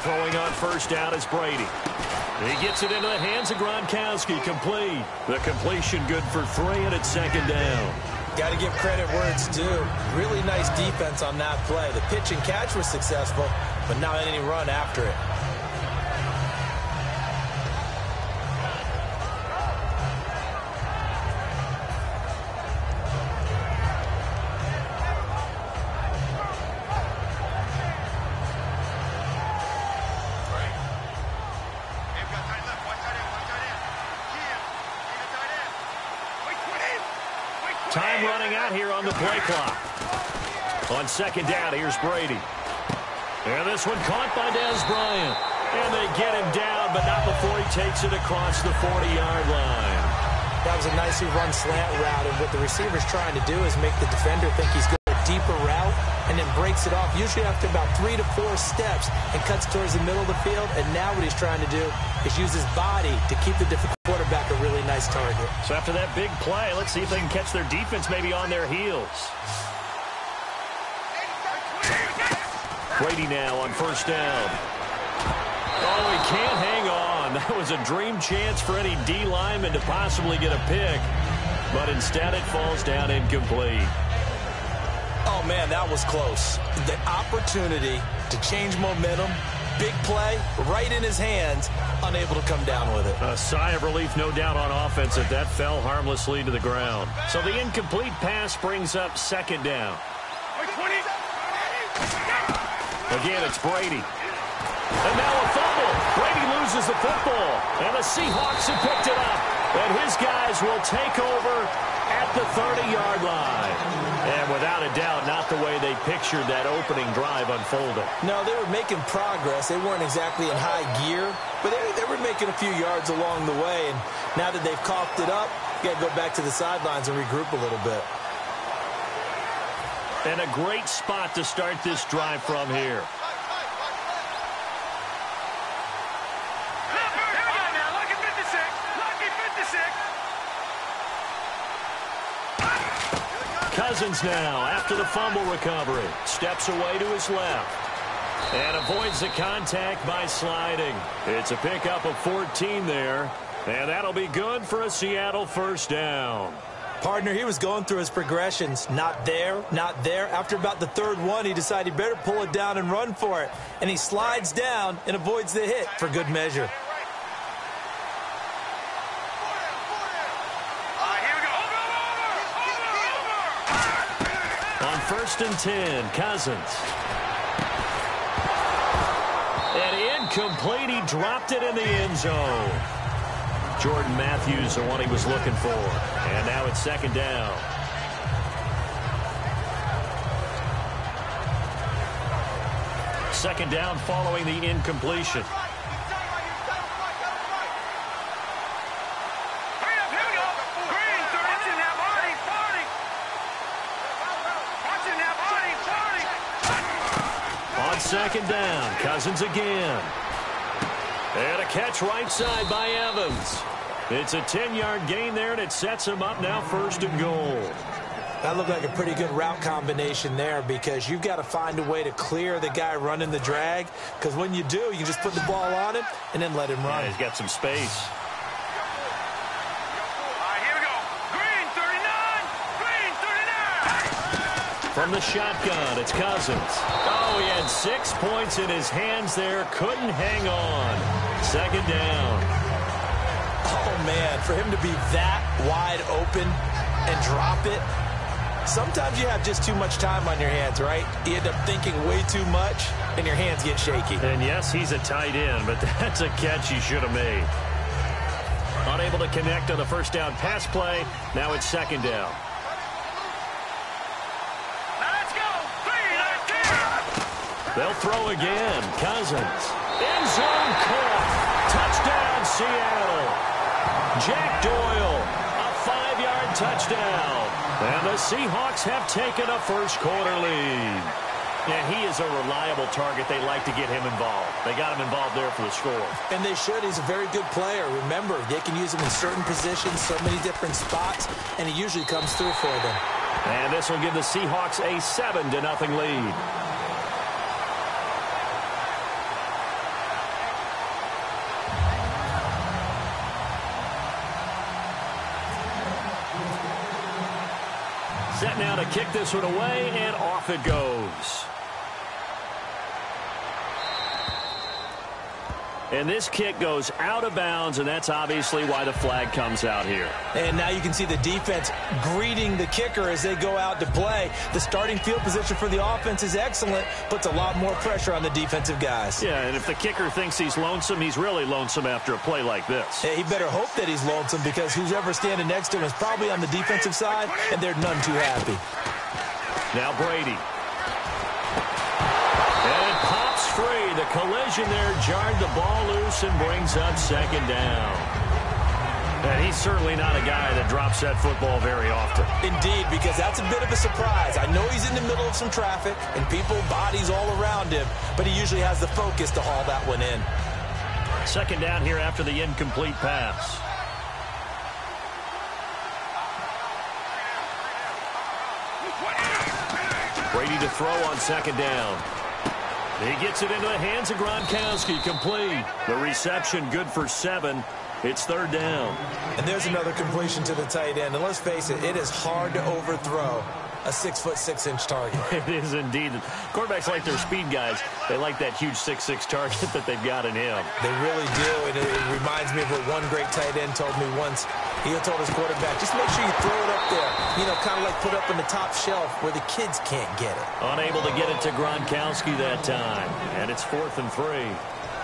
throwing on first down is Brady. He gets it into the hands of Gronkowski. Complete. The completion good for 3, and it's second down. Got to give credit where it's due. Really nice defense on that play. The pitch and catch was successful, but not any run after it. Time running out here on the play clock. On second down, here's Brady. And this one caught by Dez Bryant. And they get him down, but not before he takes it across the 40-yard line. That was a nicely run slant route, and what the receiver's trying to do is make the defender think he's going a deeper route and then breaks it off, usually after about 3 to 4 steps, and cuts towards the middle of the field. And now what he's trying to do is use his body to keep the quarterback a really nice target. So after that big play, let's see if they can catch their defense maybe on their heels. Brady now on first down. Oh, he can't hang on. That was a dream chance for any D lineman to possibly get a pick, but instead it falls down incomplete. Oh, man, that was close. The opportunity to change momentum, big play, right in his hands, unable to come down with it. A sigh of relief, no doubt, on offense that that fell harmlessly to the ground. So the incomplete pass brings up second down. Again, it's Brady. And now a fumble. Brady loses the football. And the Seahawks have picked it up. And his guys will take over at the 30-yard line. And without a doubt, not the way they pictured that opening drive unfolding. No, they were making progress. They weren't exactly in high gear, but they were making a few yards along the way. And now that they've coughed it up, you got to go back to the sidelines and regroup a little bit. And a great spot to start this drive from here. Cousins now, after the fumble recovery, steps away to his left and avoids the contact by sliding. It's a pickup of 14 there, and that'll be good for a Seattle first down. Partner, he was going through his progressions. Not there, not there. After about the third one, he decided he better pull it down and run for it. And he slides down and avoids the hit for good measure. First and 10, Cousins. And incomplete, he dropped it in the end zone. Jordan Matthews, the one he was looking for. And now it's second down. Second down following the incompletion. Second down, Cousins again. And a catch right side by Evans. It's a 10-yard gain there, and it sets him up now first and goal. That looked like a pretty good route combination there, because you've got to find a way to clear the guy running the drag, because when you do, you just put the ball on him and then let him run. Yeah, he's got some space. From the shotgun, it's Cousins. Oh, he had 6 points in his hands there. Couldn't hang on. Second down. Oh, man, for him to be that wide open and drop it. Sometimes you have just too much time on your hands, right? You end up thinking way too much, and your hands get shaky. And, yes, he's a tight end, but that's a catch he should have made. Unable to connect on the first down pass play. Now it's second down. They'll throw again. Cousins. End zone caught. Touchdown, Seattle. Jack Doyle, a 5-yard touchdown. And the Seahawks have taken a first-quarter lead. And he is a reliable target. They like to get him involved. They got him involved there for the score. And they should. He's a very good player. Remember, they can use him in certain positions, so many different spots, and he usually comes through for them. And this will give the Seahawks a 7-0 lead. Set now to kick this one away, and off it goes. And this kick goes out of bounds, and that's obviously why the flag comes out here. And now you can see the defense greeting the kicker as they go out to play. The starting field position for the offense is excellent, puts a lot more pressure on the defensive guys. Yeah, and if the kicker thinks he's lonesome, he's really lonesome after a play like this. He better hope that he's lonesome, because who's ever standing next to him is probably on the defensive side, and they're none too happy. Now Brady. Free. The collision there jarred the ball loose and brings up second down. And he's certainly not a guy that drops that football very often. Indeed, because that's a bit of a surprise. I know he's in the middle of some traffic and people, bodies all around him, but he usually has the focus to haul that one in. Second down here after the incomplete pass. Brady to throw on second down. He gets it into the hands of Gronkowski, complete. The reception good for 7. It's third down. And there's another completion to the tight end. And let's face it, it is hard to overthrow a 6'6" target. It is indeed. Quarterbacks like their speed guys. They like that huge 6'6" target that they've got in him. They really do, and it reminds me of what one great tight end told me once. He told his quarterback, just make sure you throw it up there. You know, kind of like put up on the top shelf where the kids can't get it. Unable to get it to Gronkowski that time. And it's 4th and 3.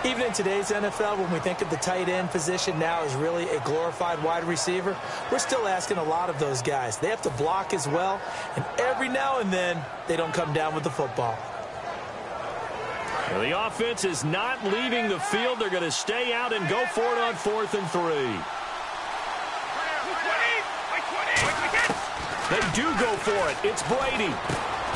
Even in today's NFL, when we think of the tight end position now as really a glorified wide receiver, we're still asking a lot of those guys. They have to block as well, and every now and then, they don't come down with the football. Well, the offense is not leaving the field. They're going to stay out and go for it on 4th and 3. They do go for it. It's Brady.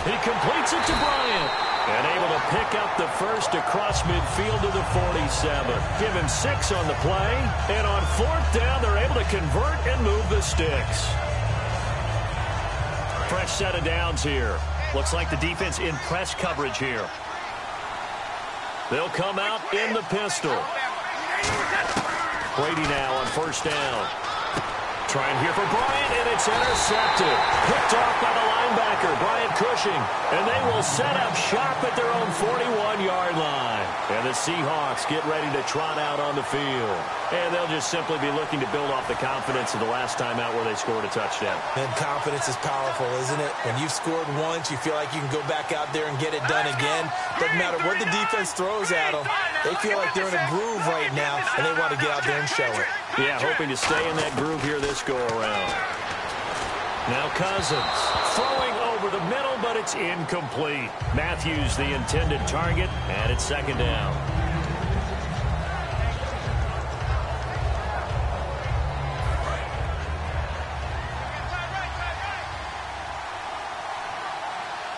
He completes it to Bryant. And able to pick up the first across midfield to the 47. Give him 6 on the play. And on 4th down, they're able to convert and move the sticks. Fresh set of downs here. Looks like the defense in press coverage here. They'll come out in the pistol. Brady now on 1st down. Trying here for Bryant, and it's intercepted. Picked off by the linebacker, Bryant Cushing. And they will set up shop at their own 41-yard line. And the Seahawks get ready to trot out on the field. And they'll just simply be looking to build off the confidence of the last time out where they scored a touchdown. And confidence is powerful, isn't it? When you've scored once, you feel like you can go back out there and get it done again. Doesn't matter what the defense throws at them. They feel like they're in a groove right now, and they want to get out there and show it. Yeah, hoping to stay in that groove here this go-around. Now Cousins throwing over the middle, but it's incomplete. Matthews the intended target, and it's second down.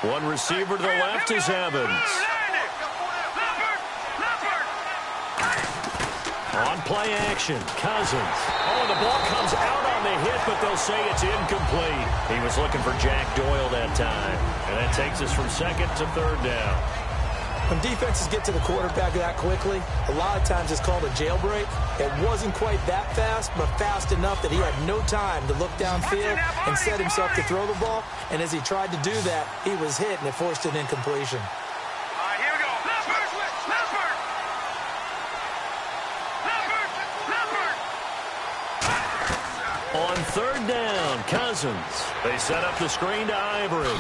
One receiver to the left is Evans. On play action, Cousins. Oh, the ball comes out on the hit, but they'll say it's incomplete. He was looking for Jack Doyle that time. And that takes us from 2nd to 3rd down. When defenses get to the quarterback that quickly, a lot of times it's called a jailbreak. It wasn't quite that fast, but fast enough that he had no time to look downfield and set himself to throw the ball. And as he tried to do that, he was hit, and it forced an incompletion. On 3rd down, Cousins. They set up the screen to Ivory.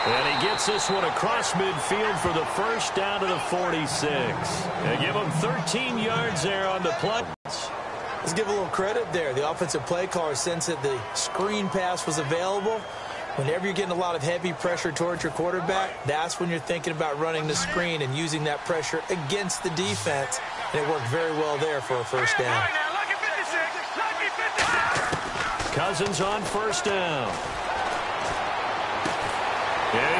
And he gets this one across midfield for the first down to the 46. They give him 13 yards there on the play. Let's give a little credit there. The offensive play caller sensed that the screen pass was available. Whenever you're getting a lot of heavy pressure towards your quarterback, that's when you're thinking about running the screen and using that pressure against the defense. And it worked very well there for a first down. Cousins on 1st down.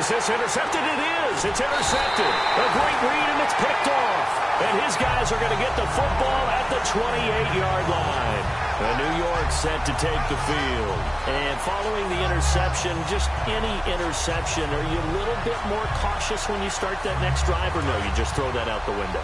Is this intercepted? It is. It's intercepted. A great read, and it's picked off. And his guys are going to get the football at the 28-yard line. And New York set to take the field. And following the interception, just any interception, are you a little bit more cautious when you start that next drive, or no, you just throw that out the window?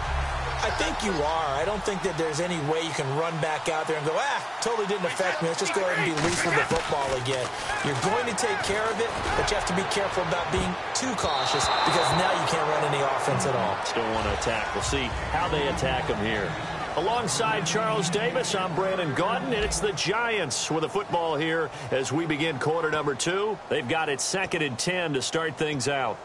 I think you are. I don't think that there's any way you can run back out there and go, totally didn't affect me. Let's just go ahead and be loose with the football again. You're going to take care of it, but you have to be careful about being too cautious because now you can't run any offense at all. Still want to attack. We'll see how they attack him here. Alongside Charles Davis, I'm Brandon Gaudin, and it's the Giants with the football here as we begin quarter number 2. They've got it 2nd and 10 to start things out.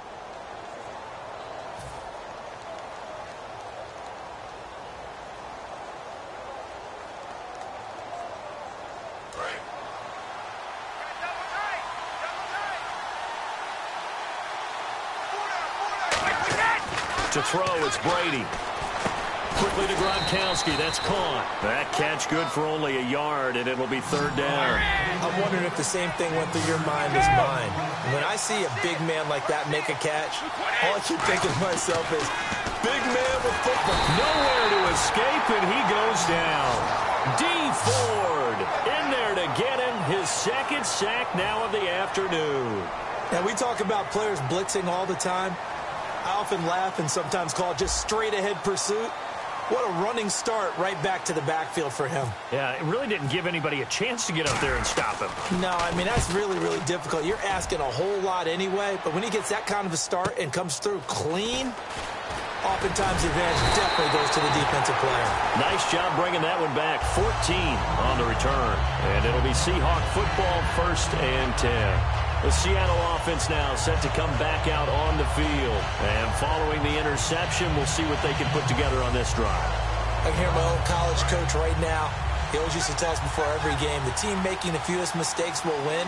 To throw, it's Brady. Quickly to Gronkowski. That's caught. That catch good for only a yard, and it'll be 3rd down. I'm wondering if the same thing went through your mind as mine. When I see a big man like that make a catch, all I keep thinking to myself is, big man with football. Nowhere to escape, and he goes down. D. Ford in there to get him. His 2nd sack now of the afternoon. And we talk about players blitzing all the time. I often laugh and sometimes call it just straight-ahead pursuit. What a running start right back to the backfield for him. Yeah, it really didn't give anybody a chance to get up there and stop him. No, I mean, that's really, really difficult. You're asking a whole lot anyway, but when he gets that kind of a start and comes through clean, oftentimes the advantage definitely goes to the defensive player. Nice job bringing that one back. 14 on the return. And it'll be Seahawk football 1st and 10. The Seattle offense now set to come back out on the field. And following the interception, we'll see what they can put together on this drive. I can hear my old college coach right now. He always used to tell us before every game, the team making the fewest mistakes will win.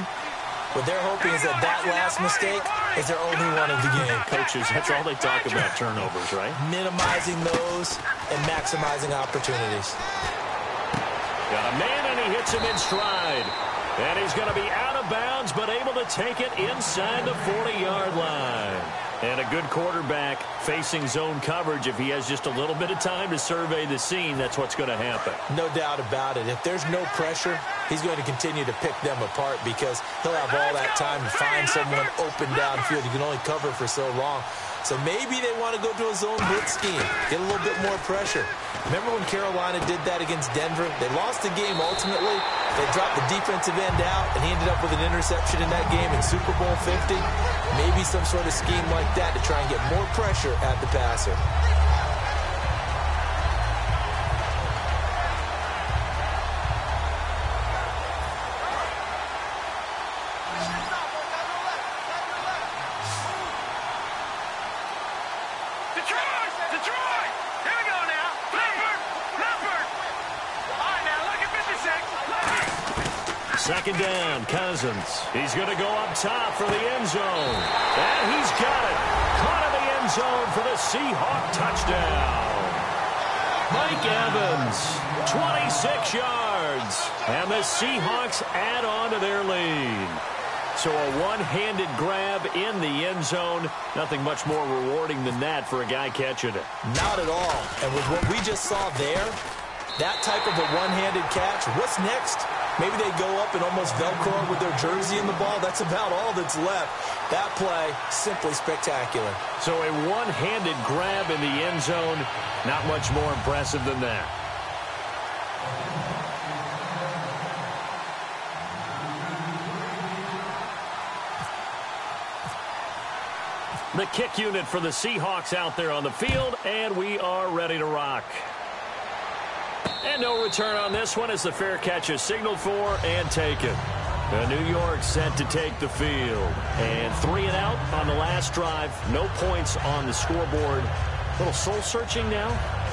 What they're hoping is that last mistake is their only one of the game. Coaches, that's all they talk about, turnovers, right? Minimizing those and maximizing opportunities. Got a man, and he hits him in stride. And he's going to be out of bounds, but able to take it inside the 40-yard line. And a good quarterback facing zone coverage. If he has just a little bit of time to survey the scene, that's what's going to happen. No doubt about it. If there's no pressure, he's going to continue to pick them apart because he'll have all that time to find someone open downfield. You can only cover for so long. So maybe they want to go to a zone blitz scheme, get a little bit more pressure. Remember when Carolina did that against Denver? They lost the game ultimately. They dropped the defensive end out, and he ended up with an interception in that game in Super Bowl 50. Maybe some sort of scheme like that to try and get more pressure at the passer. Second down, Cousins. He's going to go up top for the end zone. And he's got it. Caught in the end zone for the Seahawk touchdown. Mike Evans, 26 yards. And the Seahawks add on to their lead. So a one-handed grab in the end zone. Nothing much more rewarding than that for a guy catching it. Not at all. And with what we just saw there, that type of a one-handed catch, what's next? Maybe they go up and almost Velcro with their jersey in the ball. That's about all that's left. That play, simply spectacular. So a one-handed grab in the end zone, not much more impressive than that. The kick unit for the Seahawks out there on the field, and we are ready to rock. And no return on this one as the fair catch is signaled for and taken. New York set to take the field. And 3 and out on the last drive. No points on the scoreboard. A little soul-searching now?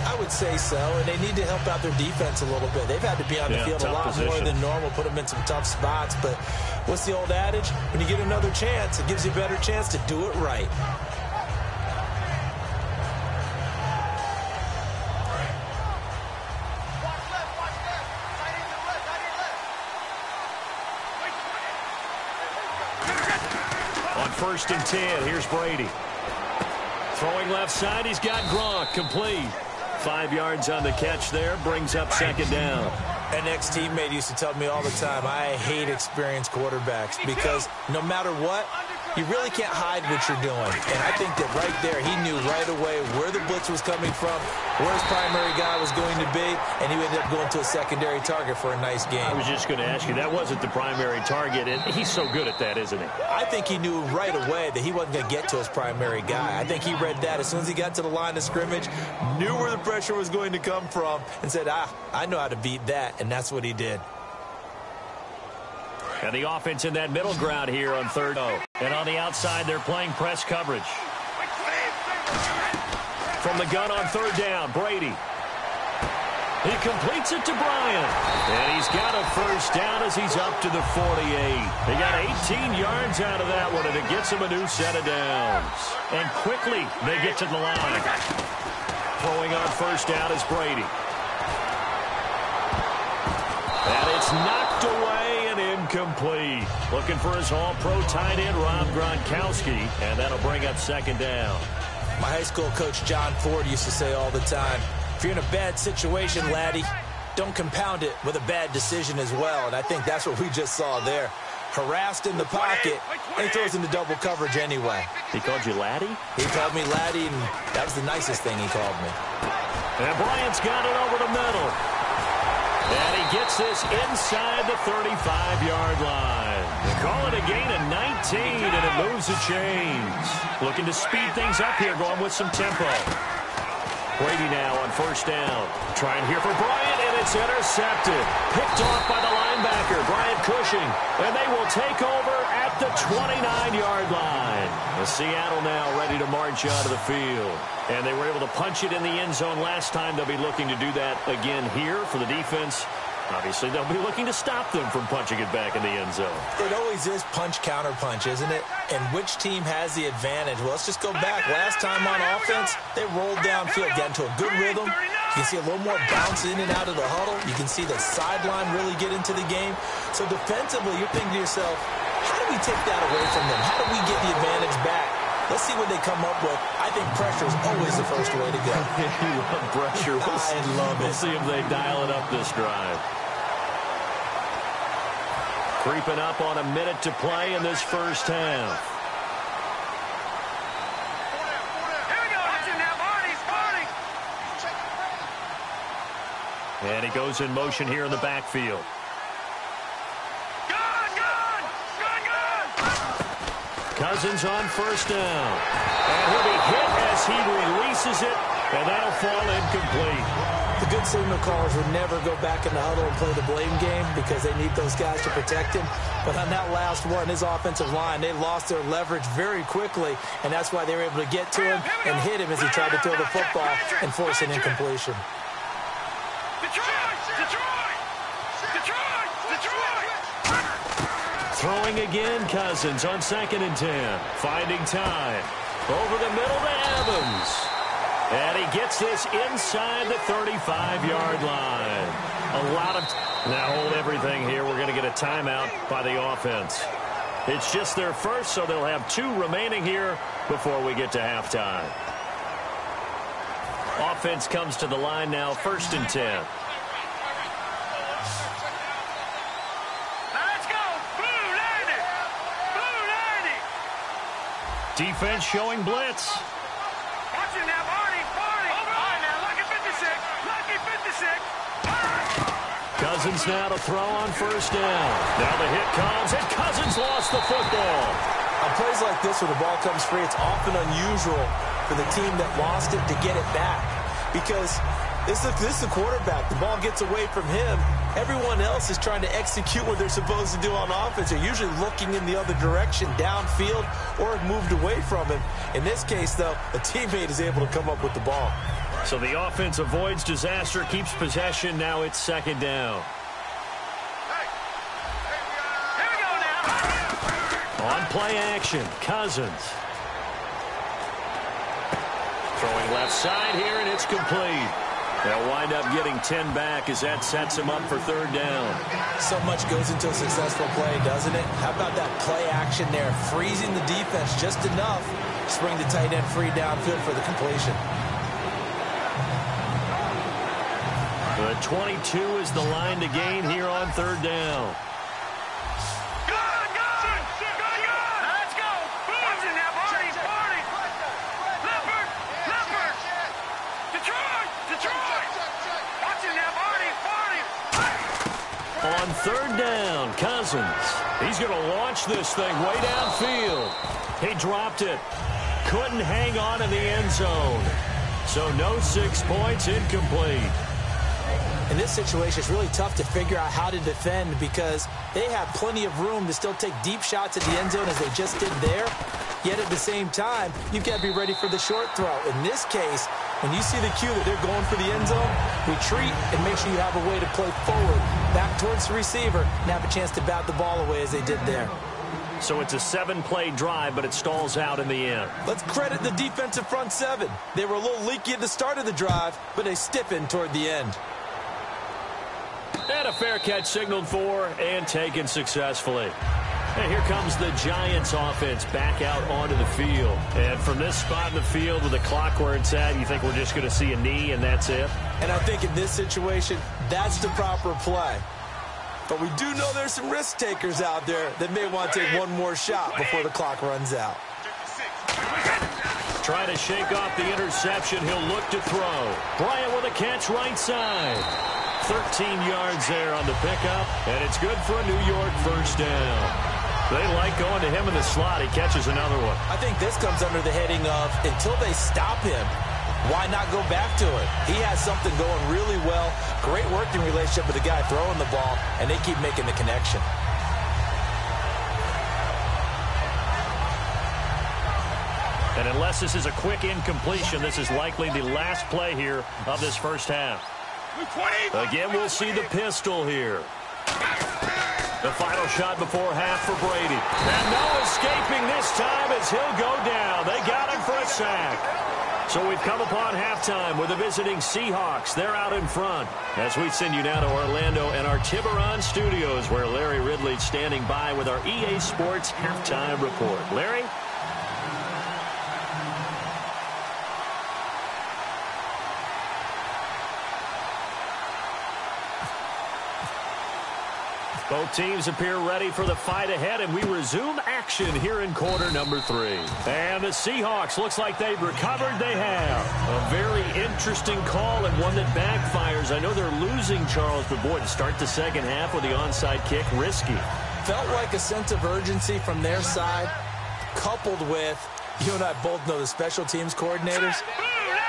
I would say so, and they need to help out their defense a little bit. They've had to be on the field a lot more than normal, put them in some tough spots. But what's the old adage? When you get another chance, it gives you a better chance to do it right. On 1st and 10, here's Brady. Throwing left side, he's got Gronk complete. 5 yards on the catch there, brings up 2nd down. An ex-teammate used to tell me all the time, I hate experienced quarterbacks because no matter what, you really can't hide what you're doing. And I think that right there, he knew right away where the blitz was coming from, where his primary guy was going to be, and he ended up going to a secondary target for a nice game. I was just going to ask you, that wasn't the primary target, and he's so good at that, isn't he? I think he knew right away that he wasn't going to get to his primary guy. I think he read that as soon as he got to the line of scrimmage, knew where the pressure was going to come from, and said, I know how to beat that, and that's what he did. And the offense in that middle ground here on third. And on the outside, they're playing press coverage. From the gun on third down, Brady. He completes it to Bryant. And he's got a first down as he's up to the 48. He got 18 yards out of that one, and it gets him a new set of downs. And quickly, they get to the line. Throwing on first down is Brady. And it's knocked away and incomplete. Looking for his all-pro tight end, Rob Gronkowski, and that'll bring up second down. My high school coach, John Ford, used to say all the time, if you're in a bad situation, laddie, don't compound it with a bad decision as well. And I think that's what we just saw there. Harassed in the pocket, and he throws into double coverage anyway. He called you laddie? He called me laddie, and that was the nicest thing he called me. And Bryant's got it over the middle. And he gets this inside the 35-yard line. They call it a gain of 19, and it moves the chains. Looking to speed things up here, going with some tempo. Brady now on first down. Trying here for Bryant, and it's intercepted. Picked off by the linebacker, Bryant Cushing. And they will take over at the 29-yard line. The Seattle now ready to march out of the field. And they were able to punch it in the end zone last time. They'll be looking to do that again here for the defense. Obviously, they'll be looking to stop them from punching it back in the end zone. It always is punch-counter-punch, isn't it? And which team has the advantage? Well, let's just go back. Last time on offense, they rolled downfield, got into a good rhythm. You can see a little more bounce in and out of the huddle. You can see the sideline really get into the game. So defensively, you're thinking to yourself, how do we take that away from them? How do we get the advantage back? Let's see what they come up with. I think pressure is always the first way to go. You love pressure. I love it. We'll see if they dial it up this drive. Creeping up on a minute to play in this first half. And he goes in motion here in the backfield. Cousins on first down. And he'll be hit as he releases it, and that'll fall incomplete. The good signal callers would never go back in the huddle and play the blame game because they need those guys to protect him. But on that last one, his offensive line, they lost their leverage very quickly, and that's why they were able to get to him and hit him as he tried to throw the football and force an incompletion. Throwing again, Cousins on 2nd and 10. Finding time. Over the middle to Evans. And he gets this inside the 35-yard line. A lot of... Now hold everything here. We're going to get a timeout by the offense. It's just their first, so they'll have 2 remaining here before we get to halftime. Offense comes to the line now, 1st and 10. Defense showing blitz. Watch it now, Barney. All right, now, lucky 56. Cousins now to throw on first down. Now the hit comes, and Cousins lost the football. On plays like this where the ball comes free, it's often unusual for the team that lost it to get it back. Because this is the quarterback. The ball gets away from him. Everyone else is trying to execute what they're supposed to do on offense. They're usually looking in the other direction, downfield, or moved away from him. In this case, though, a teammate is able to come up with the ball. So the offense avoids disaster, keeps possession. Now it's 2nd down. Here we go now. On play action, Cousins. Throwing left side here, and it's complete. They'll wind up getting 10 back as that sets him up for 3rd down. So much goes into a successful play, doesn't it? How about that play action there? Freezing the defense just enough to bring the tight end free downfield for the completion. The 22 is the line to gain here on 3rd down. Good. Let's go. third down, Cousins. He's going to launch this thing way downfield. He dropped it. Couldn't hang on in the end zone. So no 6 points, incomplete. In this situation, it's really tough to figure out how to defend because they have plenty of room to still take deep shots at the end zone as they just did there. Yet at the same time, you've got to be ready for the short throw. In this case, when you see the cue that they're going for the end zone, retreat and make sure you have a way to play forward, back towards the receiver, and have a chance to bat the ball away as they did there. So it's a 7-play drive, but it stalls out in the end. Let's credit the defensive front seven. They were a little leaky at the start of the drive, but they stiffened toward the end. And a fair catch signaled for and taken successfully. And here comes the Giants offense back out onto the field. And from this spot in the field with the clock where it's at, you think we're just going to see a knee and that's it? And I think in this situation, that's the proper play. But we do know there's some risk takers out there that may want to take one more shot before the clock runs out. Trying to shake off the interception. He'll look to throw. Bryant with a catch right side. 13 yards there on the pickup, and it's good for a New York first down. They like going to him in the slot. He catches another one. I think this comes under the heading of until they stop him, why not go back to it? He has something going really well. Great working relationship with the guy throwing the ball, and they keep making the connection. And unless this is a quick incompletion, this is likely the last play here of this first half. Again, we'll see the pistol here. The final shot before half for Brady. And no escaping this time as he'll go down. They got him for a sack. So we've come upon halftime with the visiting Seahawks. They're out in front. As we send you now to Orlando and our Tiburon studios, where Larry Ridley's standing by with our EA Sports halftime report. Larry? Both teams appear ready for the fight ahead, and we resume action here in quarter number 3. And the Seahawks, looks like they've recovered. They have. A very interesting call and one that backfires. I know they're losing, Charles, but boy, to start the second half with the onside kick, risky. Felt like a sense of urgency from their side, coupled with, you and I both know the special teams coordinators,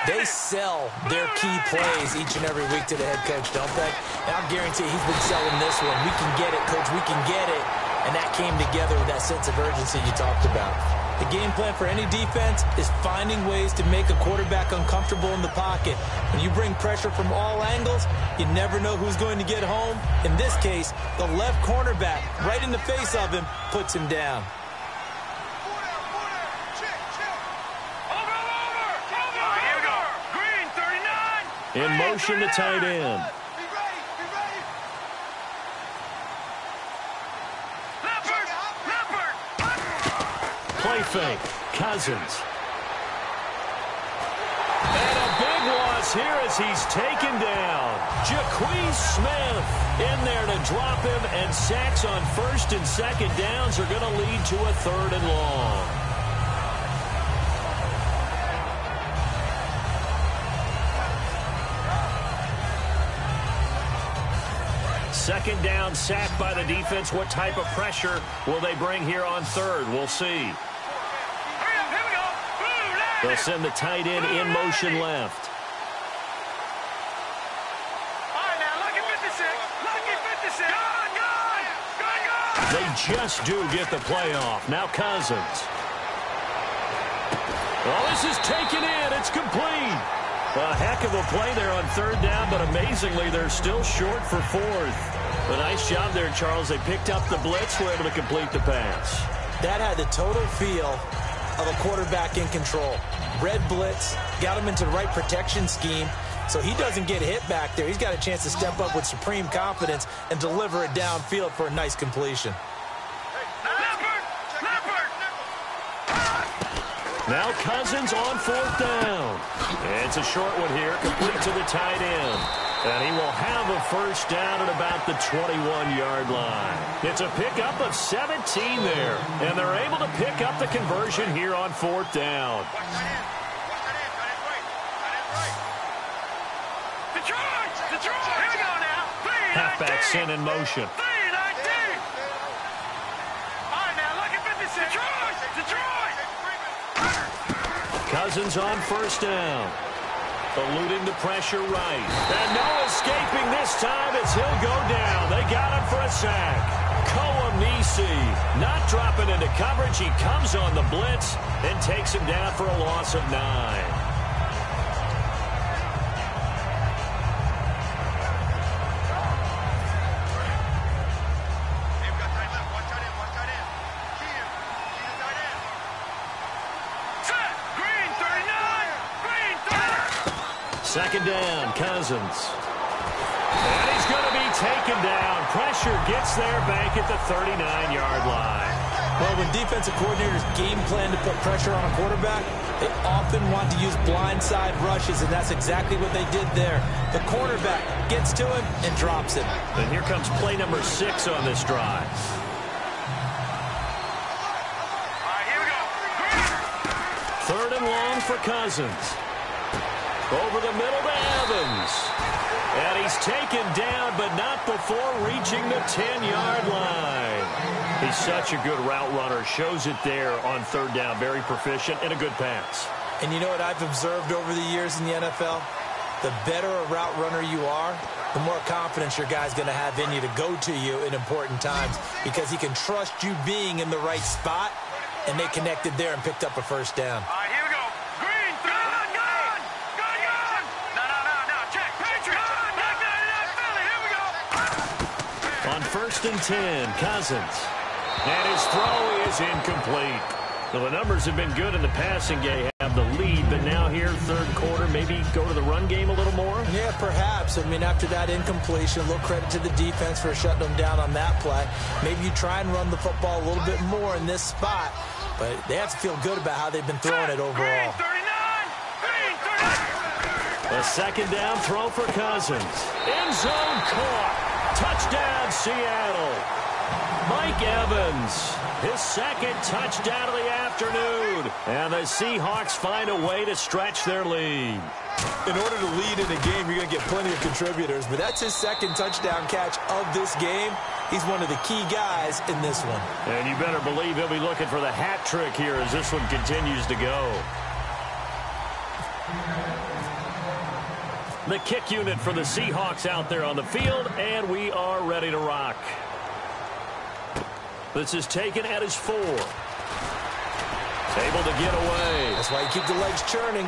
they sell their key plays each and every week to the head coach, don't they? And I'll guarantee he's been selling this one. We can get it, coach. We can get it. And that came together with that sense of urgency you talked about. The game plan for any defense is finding ways to make a quarterback uncomfortable in the pocket. When you bring pressure from all angles, you never know who's going to get home. In this case, the left cornerback, right in the face of him, puts him down. In motion to tight end. Play fake. Cousins. And a big loss here as he's taken down. Jaquez Smith in there to drop him, and sacks on first and second downs are going to lead to a third and long. Second down, sack by the defense. What type of pressure will they bring here on third? We'll see. They'll send the tight end in motion left. They just do get the playoff. Now Cousins. Oh, this is taken in. It's complete. A heck of a play there on third down, but amazingly, they're still short for fourth. A nice job there, Charles. They picked up the blitz, were able to complete the pass. That had the total feel of a quarterback in control. Red blitz, got him into the right protection scheme, so he doesn't get hit back there. He's got a chance to step up with supreme confidence and deliver it downfield for a nice completion. Now Cousins on fourth down. It's a short one here, complete to the tight end. And he will have a first down at about the 21-yard line. It's a pickup of 17 there. And they're able to pick up the conversion here on fourth down. Halfback sent in motion. Cousins on first down. Eluding the pressure right. And no escaping this time as he'll go down. They got him for a sack. Koamisi not dropping into coverage. He comes on the blitz and takes him down for a loss of 9. Second down, Cousins. And he's going to be taken down. Pressure gets there back at the 39-yard line. Well, when defensive coordinators game plan to put pressure on a quarterback, they often want to use blindside rushes, and that's exactly what they did there. The cornerback gets to him and drops him. And here comes play number 6 on this drive. All right, here we go. Third and long for Cousins. Over the middle to Evans. And he's taken down, but not before reaching the 10-yard line. He's such a good route runner. Shows it there on third down. Very proficient and a good pass. And you know what I've observed over the years in the NFL? The better a route runner you are, the more confidence your guy's going to have in you to go to you in important times, because he can trust you being in the right spot, and they connected there and picked up a first down. All right, here we go. Green, gun. No, check. Patriot. Philly, here we go. On first and 10, Cousins. And his throw is incomplete. Well, the numbers have been good in the passing game, have the lead, but now here, third quarter, maybe go to the run game a little more? Yeah, perhaps. I mean, after that incompletion, a little credit to the defense for shutting them down on that play. Maybe you try and run the football a little bit more in this spot, but they have to feel good about how they've been throwing it overall. Green 39. A second down throw for Cousins. End zone caught. Touchdown, Seattle. Mike Evans, his second touchdown of the afternoon. And the Seahawks find a way to stretch their lead. In order to lead in a game, you're going to get plenty of contributors, but that's his second touchdown catch of this game. He's one of the key guys in this one. And you better believe he'll be looking for the hat trick here as this one continues to go. The kick unit for the Seahawks out there on the field, and we are ready to rock. This is taken at his 4. Able to get away. That's why you keep the legs churning.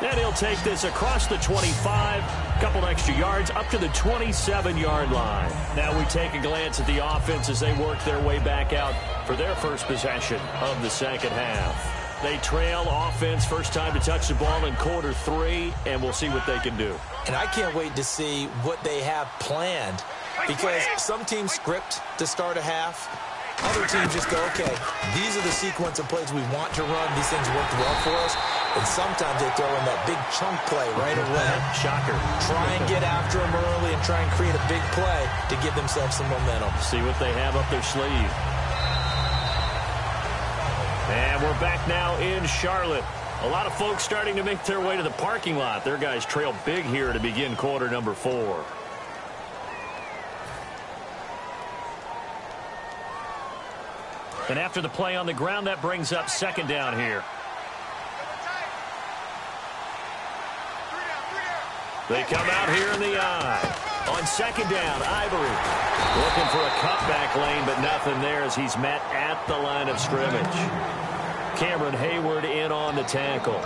And he'll take this across the 25, a couple extra yards, up to the 27-yard line. Now we take a glance at the offense as they work their way back out for their first possession of the second half. They trail offense, first time to touch the ball in quarter 3, and we'll see what they can do. And I can't wait to see what they have planned, because some teams script to start a half. Other teams just go, okay, these are the sequence of plays we want to run. These things worked well for us. And sometimes they throw in that big chunk play right away. Shocker. Try and get after them early and try and create a big play to give themselves some momentum. See what they have up their sleeve. And we're back now in Charlotte. A lot of folks starting to make their way to the parking lot. Their guys trail big here to begin quarter number 4. And after the play on the ground, that brings up second down here. They come out here in the eye. On second down, Ivory looking for a cutback lane, but nothing there as he's met at the line of scrimmage. Cameron Hayward in on the tackle.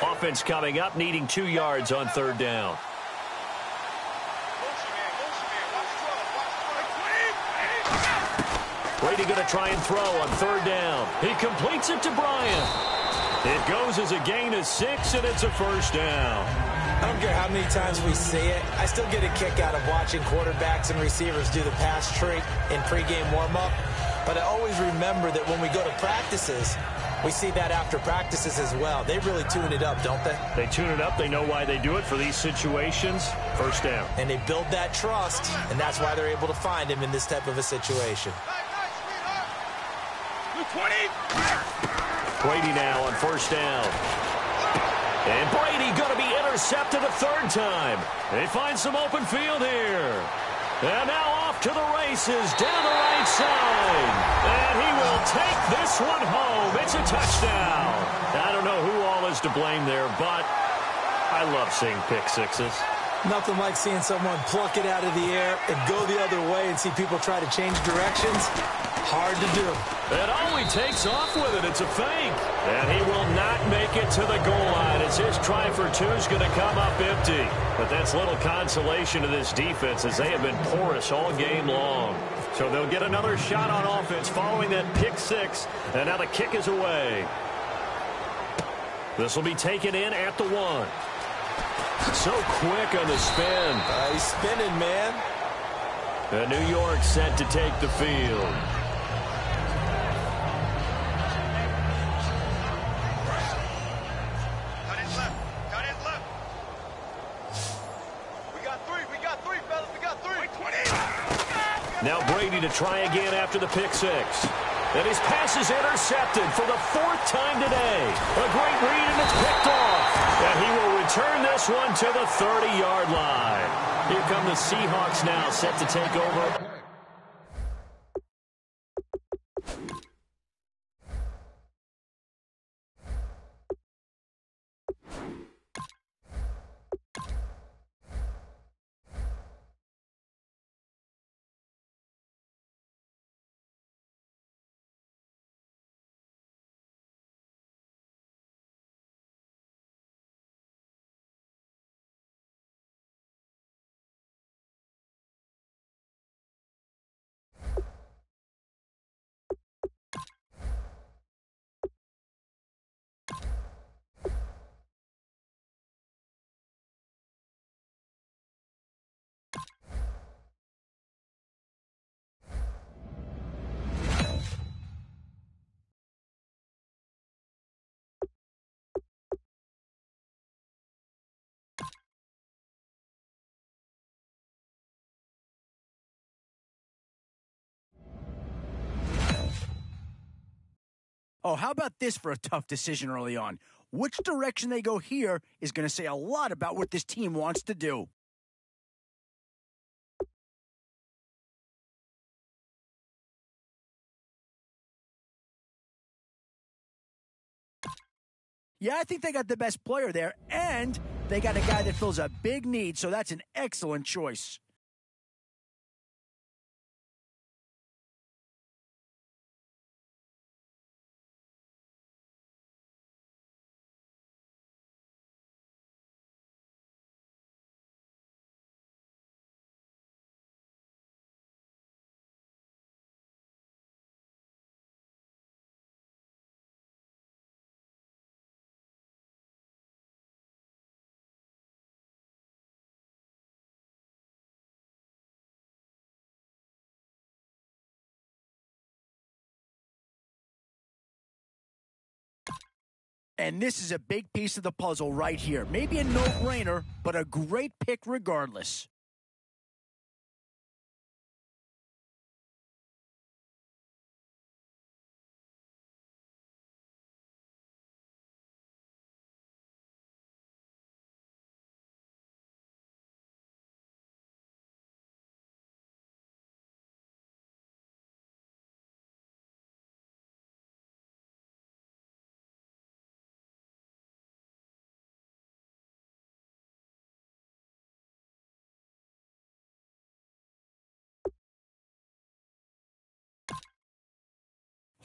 Offense coming up, needing 2 yards on third down. Brady going to try and throw on third down. He completes it to Bryant. It goes as a gain of 6, and it's a first down. I don't care how many times we see it. I still get a kick out of watching quarterbacks and receivers do the pass trick in pregame warm-up. But I always remember that when we go to practices, we see that after practices as well. They really tune it up, don't they? They tune it up. They know why they do it for these situations. First down. And they build that trust, and that's why they're able to find him in this type of a situation. 20. Brady now on first down. And Brady going to be intercepted a third time. They find some open field here. And now off to the races down the right side. And he will take this one home. It's a touchdown. I don't know who all is to blame there, but I love seeing pick sixes. Nothing like seeing someone pluck it out of the air and go the other way and see people try to change directions. Hard to do. And oh, he takes off with it. It's a fake. And he will not make it to the goal line as his try for two is going to come up empty. But that's little consolation to this defense as they have been porous all game long. So they'll get another shot on offense following that pick six. And now the kick is away. This will be taken in at the 1. So quick on the spin. He's spinning, man. And New York set to take the field. Cut it left. Cut it left. We got three, fellas. We got three. 20. Now Brady to try again after the pick six. And his pass is intercepted for the 4th time today. A great read, and it's picked off. And he will return this one to the 30-yard line. Here come the Seahawks now, set to take over. Oh, how about this for a tough decision early on? Which direction they go here is going to say a lot about what this team wants to do. Yeah, I think they got the best player there, and they got a guy that fills a big need, so that's an excellent choice. And this is a big piece of the puzzle right here. Maybe a no-brainer, but a great pick regardless.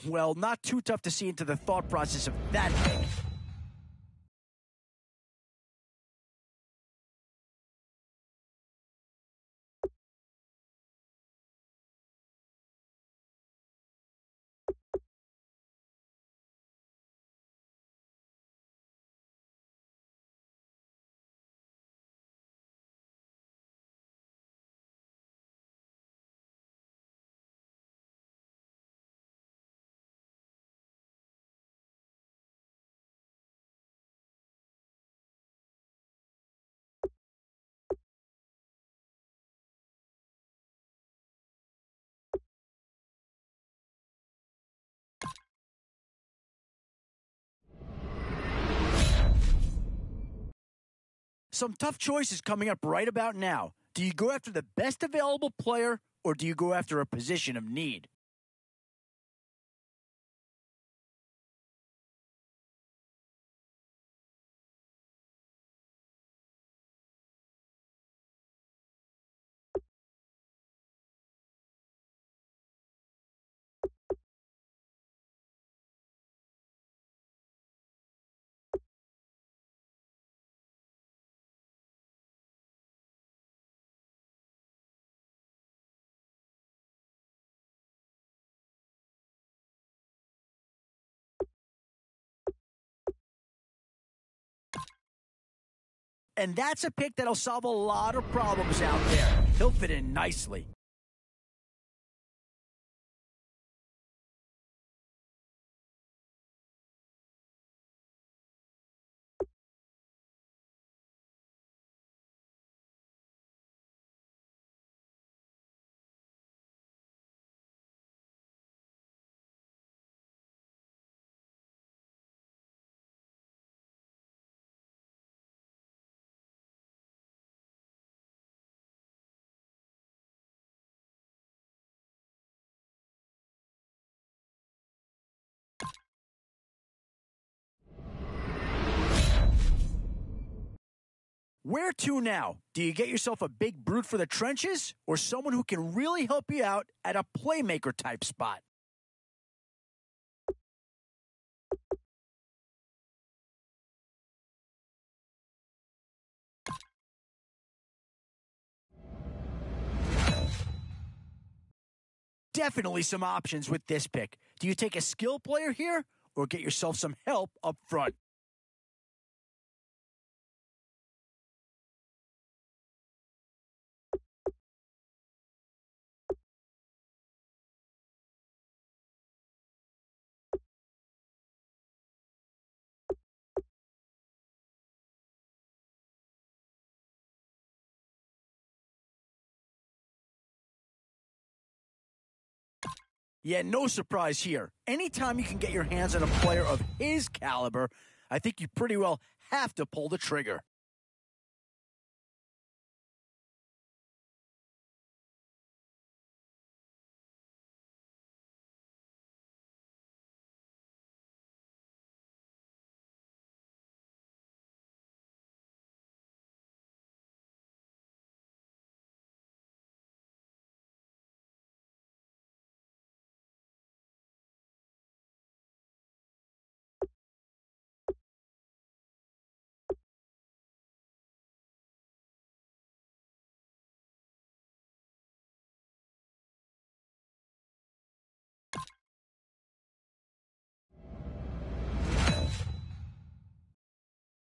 Well, not too tough to see into the thought process of that pick. some tough choices coming up right about now. Do you go after the best available player, or do you go after a position of need? And that's a pick that'll solve a lot of problems out there. He'll fit in nicely. Where to now? Do you get yourself a big brute for the trenches, or someone who can really help you out at a playmaker type spot? Definitely some options with this pick. Do you take a skill player here, or get yourself some help up front? Yeah, no surprise here. Anytime you can get your hands on a player of his caliber, I think you pretty well have to pull the trigger.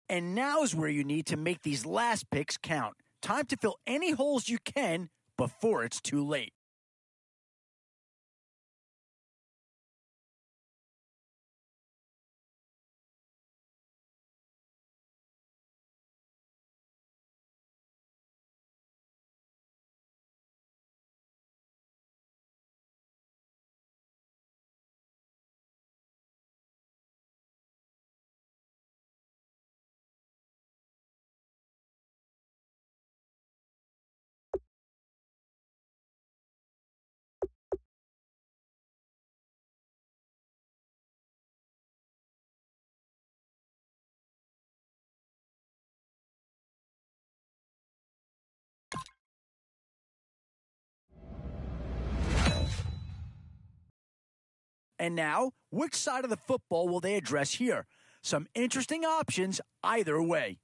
And now's where you need to make these last picks count. Time to fill any holes you can before it's too late. And now, which side of the football will they address here? Some interesting options either way.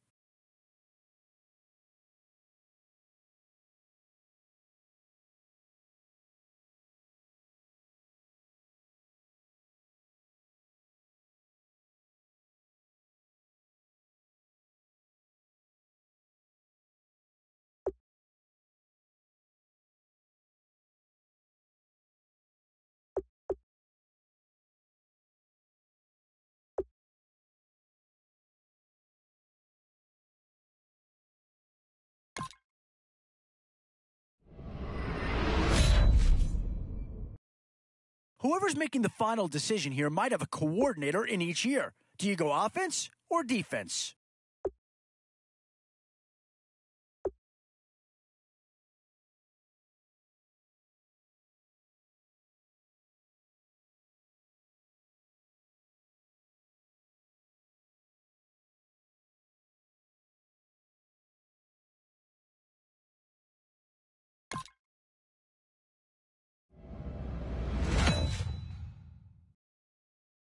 Whoever's making the final decision here might have a coordinator in each ear. Do you go offense or defense?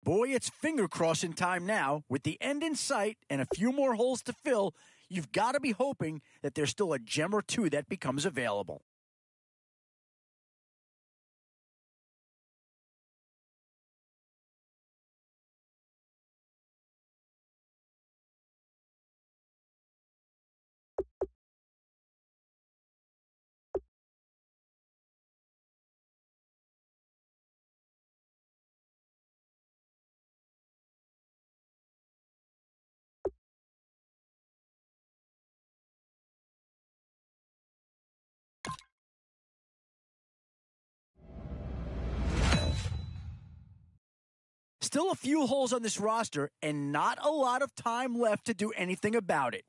Boy, it's finger-crossing time now. With the end in sight and a few more holes to fill, you've got to be hoping that there's still a gem or two that becomes available. Still a few holes on this roster and not a lot of time left to do anything about it.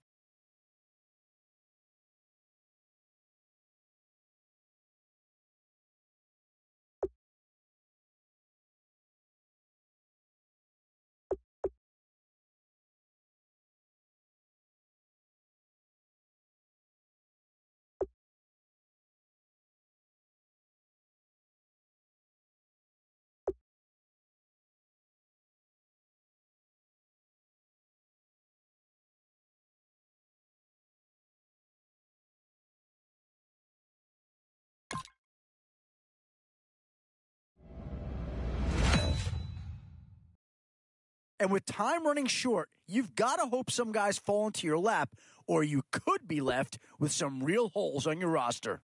And with time running short, you've got to hope some guys fall into your lap, or you could be left with some real holes on your roster.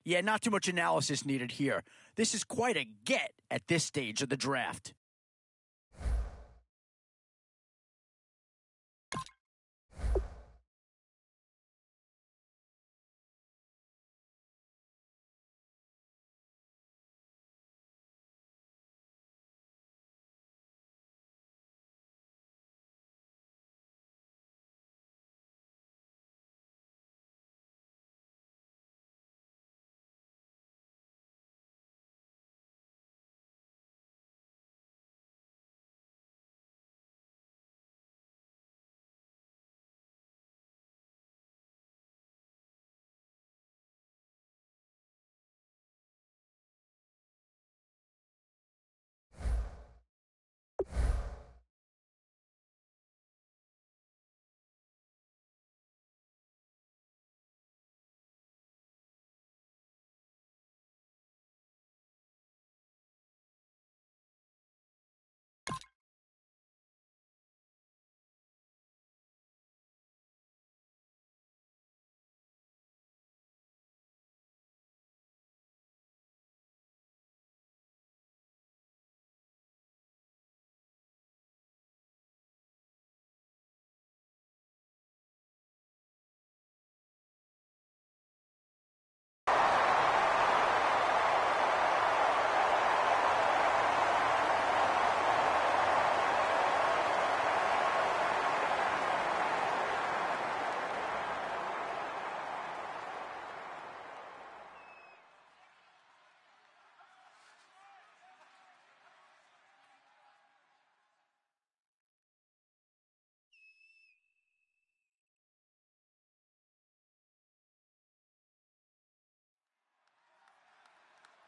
Yeah, not too much analysis needed here. This is quite a get at this stage of the draft.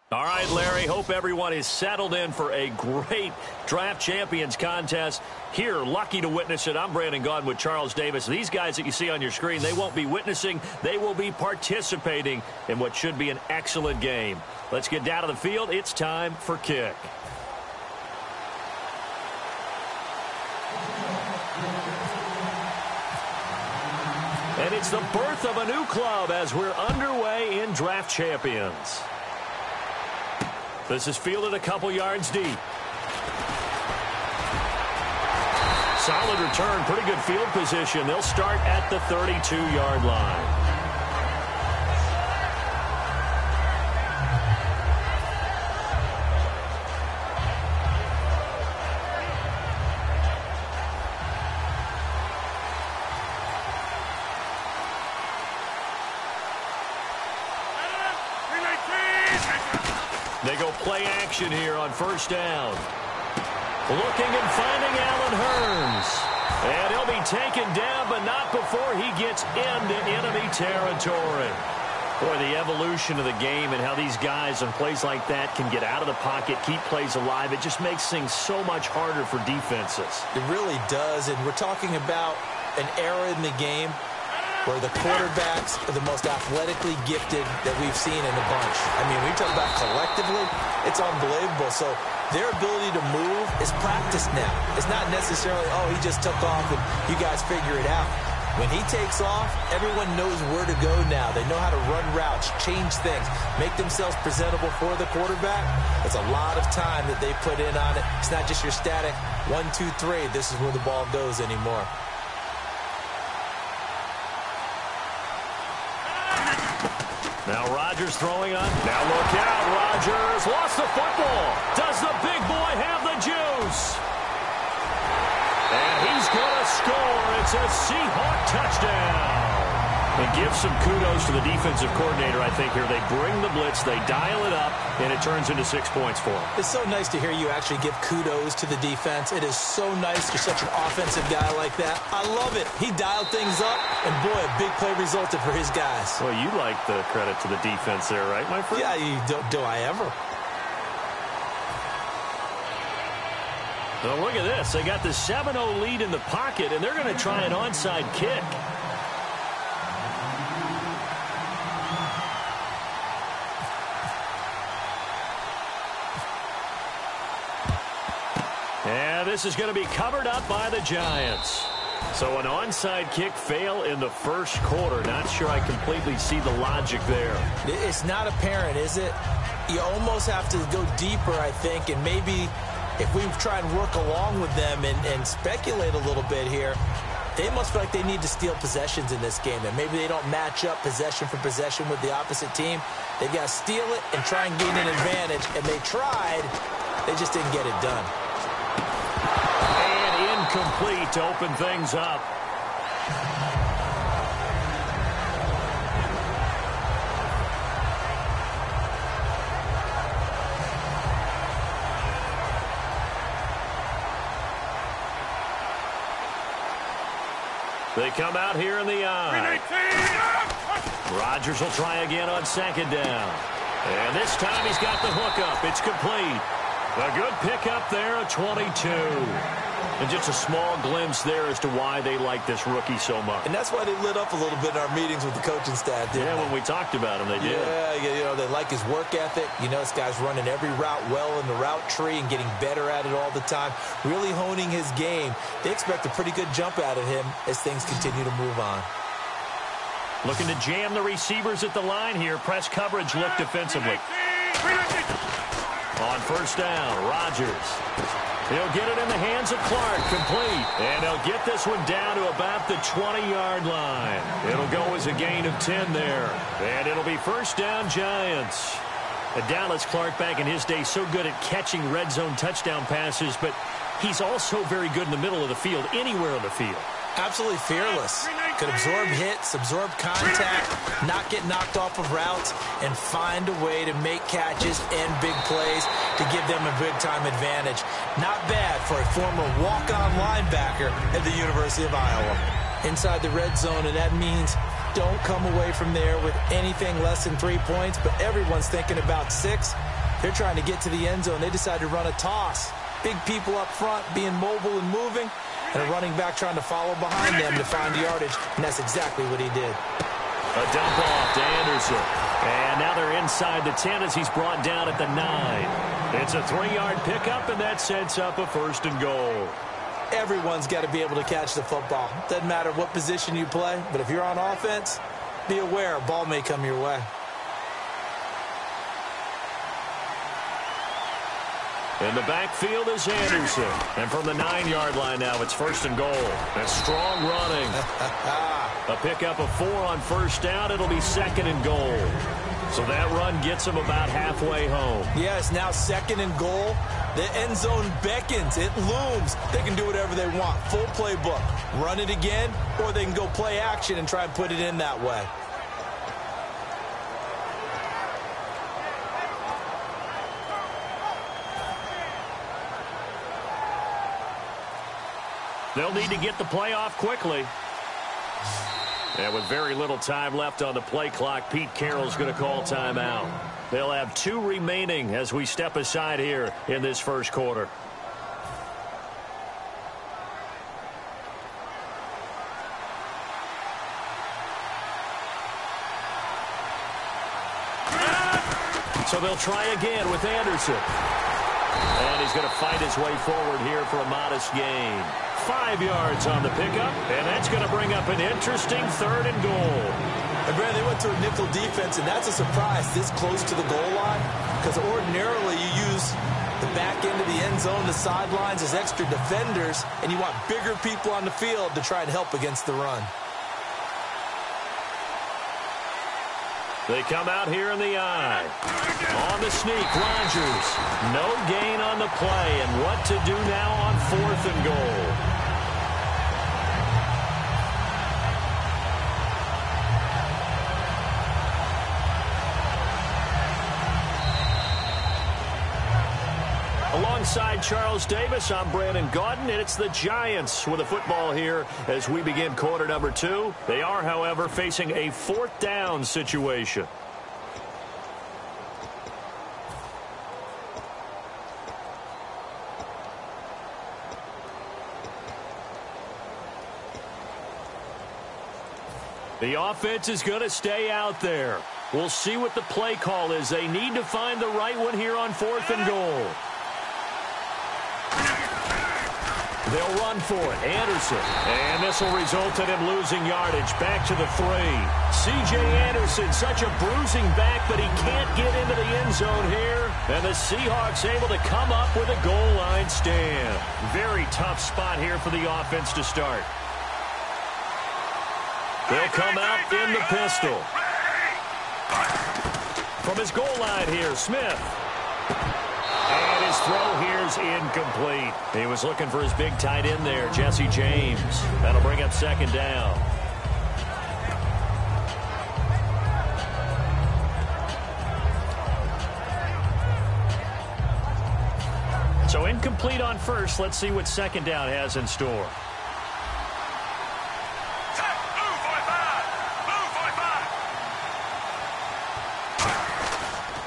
All right, Larry, hope everyone is settled in for a great Draft Champions contest. Here, lucky to witness it, I'm Brandon Gaudin with Charles Davis. These guys that you see on your screen, they won't be witnessing. They will be participating in what should be an excellent game. Let's get down to the field. It's time for kick. And it's the birth of a new club as we're underway in Draft Champions. This is fielded a couple yards deep. Solid return, pretty good field position. They'll start at the 32-yard line. They go play action here on first down. Looking and finding Allen Hurns. And he'll be taken down, but not before he gets into enemy territory. Boy, the evolution of the game and how these guys on plays like that can get out of the pocket, keep plays alive, it just makes things so much harder for defenses. It really does, and we're talking about an era in the game where the quarterbacks are the most athletically gifted that we've seen in a bunch. I mean, we talk about collectively, it's unbelievable. So their ability to move is practiced now. It's not necessarily, oh, he just took off and you guys figure it out. When he takes off, everyone knows where to go now. They know how to run routes, change things, make themselves presentable for the quarterback. That's a lot of time that they put in on it. It's not just your static 1, 2, 3. This is where the ball goes anymore. Now Rodgers throwing on. Now look out, Rodgers lost the football. Does the big boy have the juice? And he's going to score. It's a Seahawk touchdown. And give some kudos to the defensive coordinator, I think, here. They bring the blitz, they dial it up, and it turns into 6 points for them. It's so nice to hear you actually give kudos to the defense. It is so nice for such an offensive guy like that. I love it. He dialed things up, and boy, a big play resulted for his guys. Well, you like the credit to the defense there, right, my friend? Yeah, do I ever? Well, look at this. They got the 7-0 lead in the pocket, and they're going to try an onside kick. And this is going to be covered up by the Giants. So an onside kick fail in the first quarter. Not sure I completely see the logic there. It's not apparent, is it? You almost have to go deeper, I think, and maybe if we try and work along with them and speculate a little bit here, they must feel like they need to steal possessions in this game, and maybe they don't match up possession for possession with the opposite team. They've got to steal it and try and gain an advantage, and they tried. They just didn't get it done. And incomplete to open things up. They come out here in the eye. Rodgers will try again on second down. And this time he's got the hookup. It's complete. A good pickup there, a 22. And just a small glimpse there as to why they like this rookie so much. And that's why they lit up a little bit in our meetings with the coaching staff, didn't they? When we talked about him, they did. Yeah, you know, they like his work ethic. You know, this guy's running every route well in the route tree and getting better at it all the time, really honing his game. They expect a pretty good jump out of him as things continue to move on. Looking to jam the receivers at the line here. Press coverage look defensively. On first down, Rodgers. He'll get it in the hands of Clark, complete. And he'll get this one down to about the 20-yard line. It'll go as a gain of 10 there. And it'll be first down, Giants. Dallas Clark back in his day so good at catching red zone touchdown passes, but he's also very good in the middle of the field, anywhere on the field. Absolutely fearless. Could absorb hits, absorb contact, not get knocked off of routes, and find a way to make catches and big plays to give them a big-time advantage. Not bad for a former walk-on linebacker at the University of Iowa. Inside the red zone, and that means don't come away from there with anything less than 3 points, but everyone's thinking about 6. They're trying to get to the end zone. They decide to run a toss. Big people up front being mobile and moving, and a running back trying to follow behind them to find yardage, and that's exactly what he did. A dump off to Anderson. And now they're inside the 10 as he's brought down at the 9. It's a 3-yard pickup, and that sets up a 1st and goal. Everyone's got to be able to catch the football. Doesn't matter what position you play, but if you're on offense, be aware a ball may come your way. In the backfield is Anderson. And from the 9-yard line now, it's 1st and goal. That's strong running. A pickup of 4 on 1st down. It'll be 2nd and goal. So that run gets him about halfway home. Yes, now 2nd and goal. The end zone beckons. It looms. They can do whatever they want. Full playbook. Run it again, or they can go play action and try and put it in that way. They'll need to get the play off quickly. And with very little time left on the play clock, Pete Carroll's going to call timeout. They'll have 2 remaining as we step aside here in this 1st quarter. So they'll try again with Anderson. And he's going to fight his way forward here for a modest gain. 5 yards on the pickup, and that's going to bring up an interesting 3rd and goal. And Brad, they went to a nickel defense, and that's a surprise this close to the goal line, because ordinarily you use the back end of the end zone, the sidelines as extra defenders, and you want bigger people on the field to try and help against the run. They come out here in the eye. On the sneak, Rodgers. No gain on the play, and what to do now on 4th and goal. Alongside Charles Davis, I'm Brandon Gaudin, and it's the Giants with the football here as we begin quarter number 2. They are, however, facing a 4th down situation. The offense is going to stay out there. We'll see what the play call is. They need to find the right one here on 4th and goal. They'll run for it. Anderson. And this will result in him losing yardage. Back to the 3. C.J. Anderson, such a bruising back, but he can't get into the end zone here. And the Seahawks able to come up with a goal line stand. Very tough spot here for the offense to start. They'll come out in the pistol. From his goal line here, Smith. And his throw here is incomplete. He was looking for his big tight end there, Jesse James. That'll bring up 2nd down. So incomplete on 1st. Let's see what 2nd down has in store.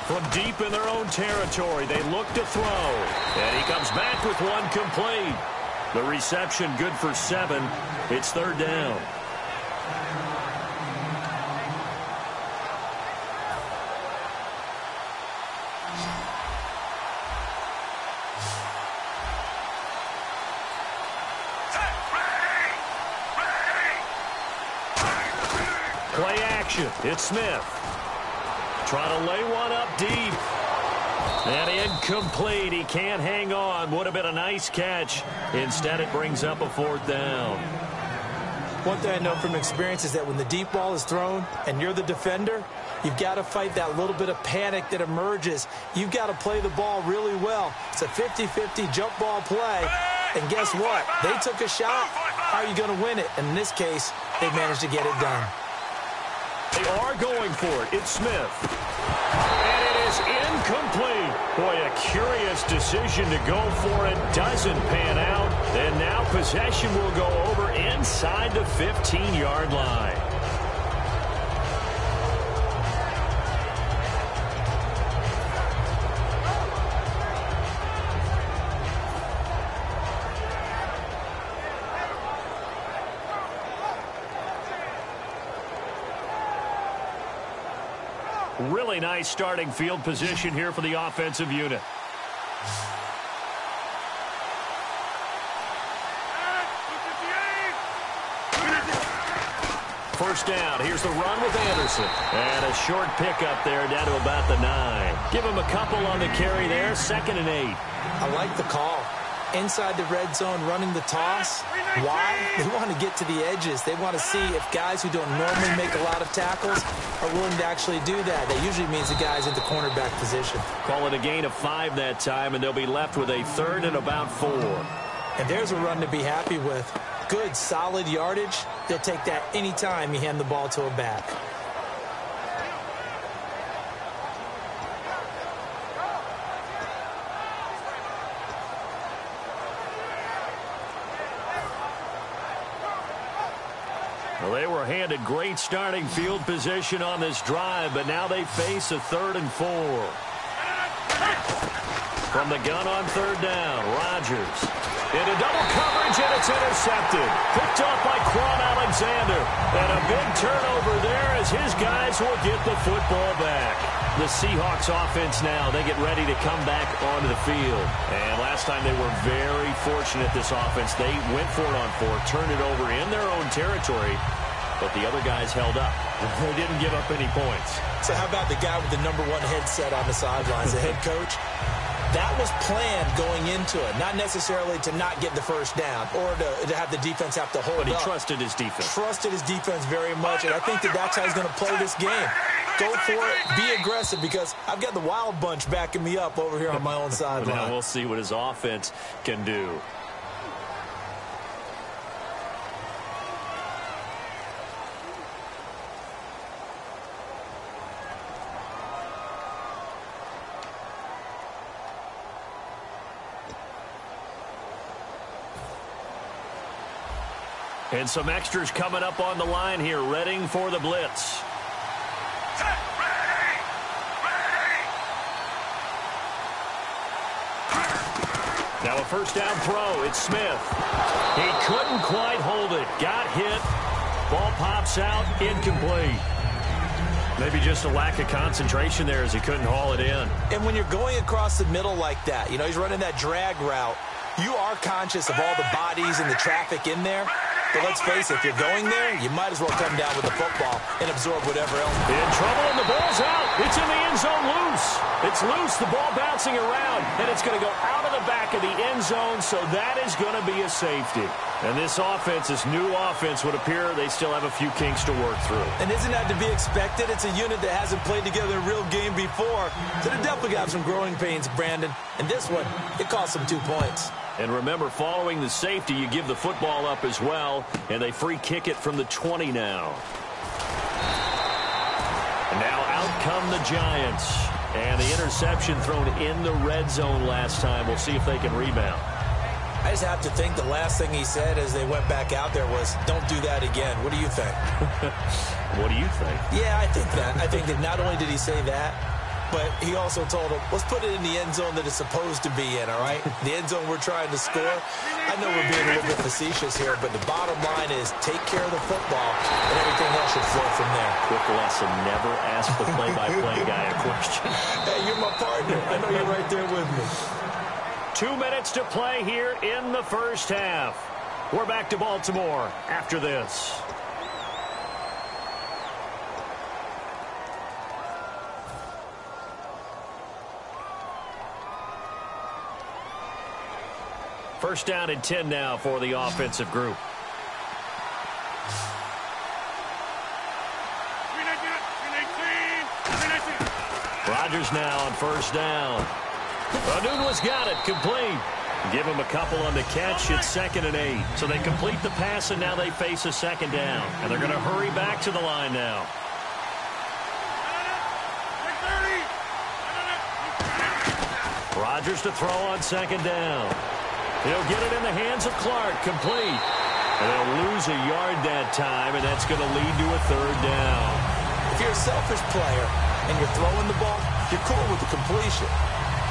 From deep in their own territory, they look to throw. And he comes back with one complete. The reception good for 7. It's 3rd down. Play action. It's Smith. Trying to lay one up deep. And incomplete. He can't hang on. Would have been a nice catch. Instead, it brings up a 4th down. One thing I know from experience is that when the deep ball is thrown and you're the defender, you've got to fight that little bit of panic that emerges. You've got to play the ball really well. It's a 50-50 jump ball play. And guess what? They took a shot. How are you going to win it? And in this case, they managed to get it done. They are going for it. It's Smith. And it is incomplete. Boy, a curious decision to go for it. Doesn't pan out. And now possession will go over inside the 15-yard line. Really nice starting field position here for the offensive unit. First down. Here's the run with Anderson. And a short pickup there down to about the 9. Give him a couple on the carry there. 2nd and 8. I like the call. Inside the red zone running the toss. Why? They want to get to the edges. They want to see if guys who don't normally make a lot of tackles are willing to actually do that. That usually means the guy's at the cornerback position. Call it a gain of 5 that time, and they'll be left with a 3rd and about 4. And there's a run to be happy with. Good, solid yardage. They'll take that any time you hand the ball to a back. Well, they were handed great starting field position on this drive, but now they face a 3rd and 4. From the gun on 3rd down, Rodgers. Into double coverage, and it's intercepted. Picked off by Quan Alexander. And a big turnover there as his guys will get the football back. The Seahawks offense now, they get ready to come back onto the field. And last time they were very fortunate, this offense. They went for it on 4, turned it over in their own territory, but the other guys held up. They didn't give up any points. So how about the guy with the #1 headset on the sidelines, the head coach? That was planned going into it, not necessarily to not get the first down or to have the defense have to hold up. But he trusted his defense. Trusted his defense very much, and I think that's how he's going to play this game. Go for it, be aggressive, because I've got the wild bunch backing me up over here on my own sideline. Now we'll see what his offense can do. And some extras coming up on the line here, readying for the blitz. Now a first down throw. It's Smith. He couldn't quite hold it. Got hit. Ball pops out. Incomplete. Maybe just a lack of concentration there as he couldn't haul it in. And when you're going across the middle like that, he's running that drag route, you are conscious of all the bodies and the traffic in there. But let's face it, if you're going there, you might as well come down with the football and absorb whatever else. In trouble, and the ball's out. It's in the end zone loose. It's loose, the ball bouncing around, and it's going to go out of the back of the end zone, so that is going to be a safety. And this offense, this new offense, would appear they still have a few kinks to work through. And isn't that to be expected? It's a unit that hasn't played together in a real game before, so they definitely got some growing pains, Brandon. And this one, it cost them 2 points. And remember, following the safety, you give the football up as well, and they free kick it from the 20 now. And now out come the Giants. And the interception thrown in the red zone last time. We'll see if they can rebound. I just have to think the last thing he said as they went back out there was, don't do that again. What do you think? What do you think? Yeah, I think that. I think that not only did he say that, but he also told him, let's put it in the end zone that it's supposed to be in, all right? The end zone we're trying to score. I know we're being a little bit facetious here, but the bottom line is take care of the football, and everything else should flow from there. Quick lesson, never ask the play-by-play guy a question. Hey, you're my partner. I know you're right there with me. 2 minutes to play here in the first half. We're back to Baltimore after this. First down and 10 now for the offensive group. Rodgers now on first down. Nunez got it, complete. Give him a couple on the catch. It's 2nd and 8. So they complete the pass, and now they face a second down. And they're going to hurry back to the line now. Rodgers to throw on second down. He'll get it in the hands of Clark, complete. And they'll lose a yard that time, and that's going to lead to a third down. If you're a selfish player and you're throwing the ball, you're cool with the completion.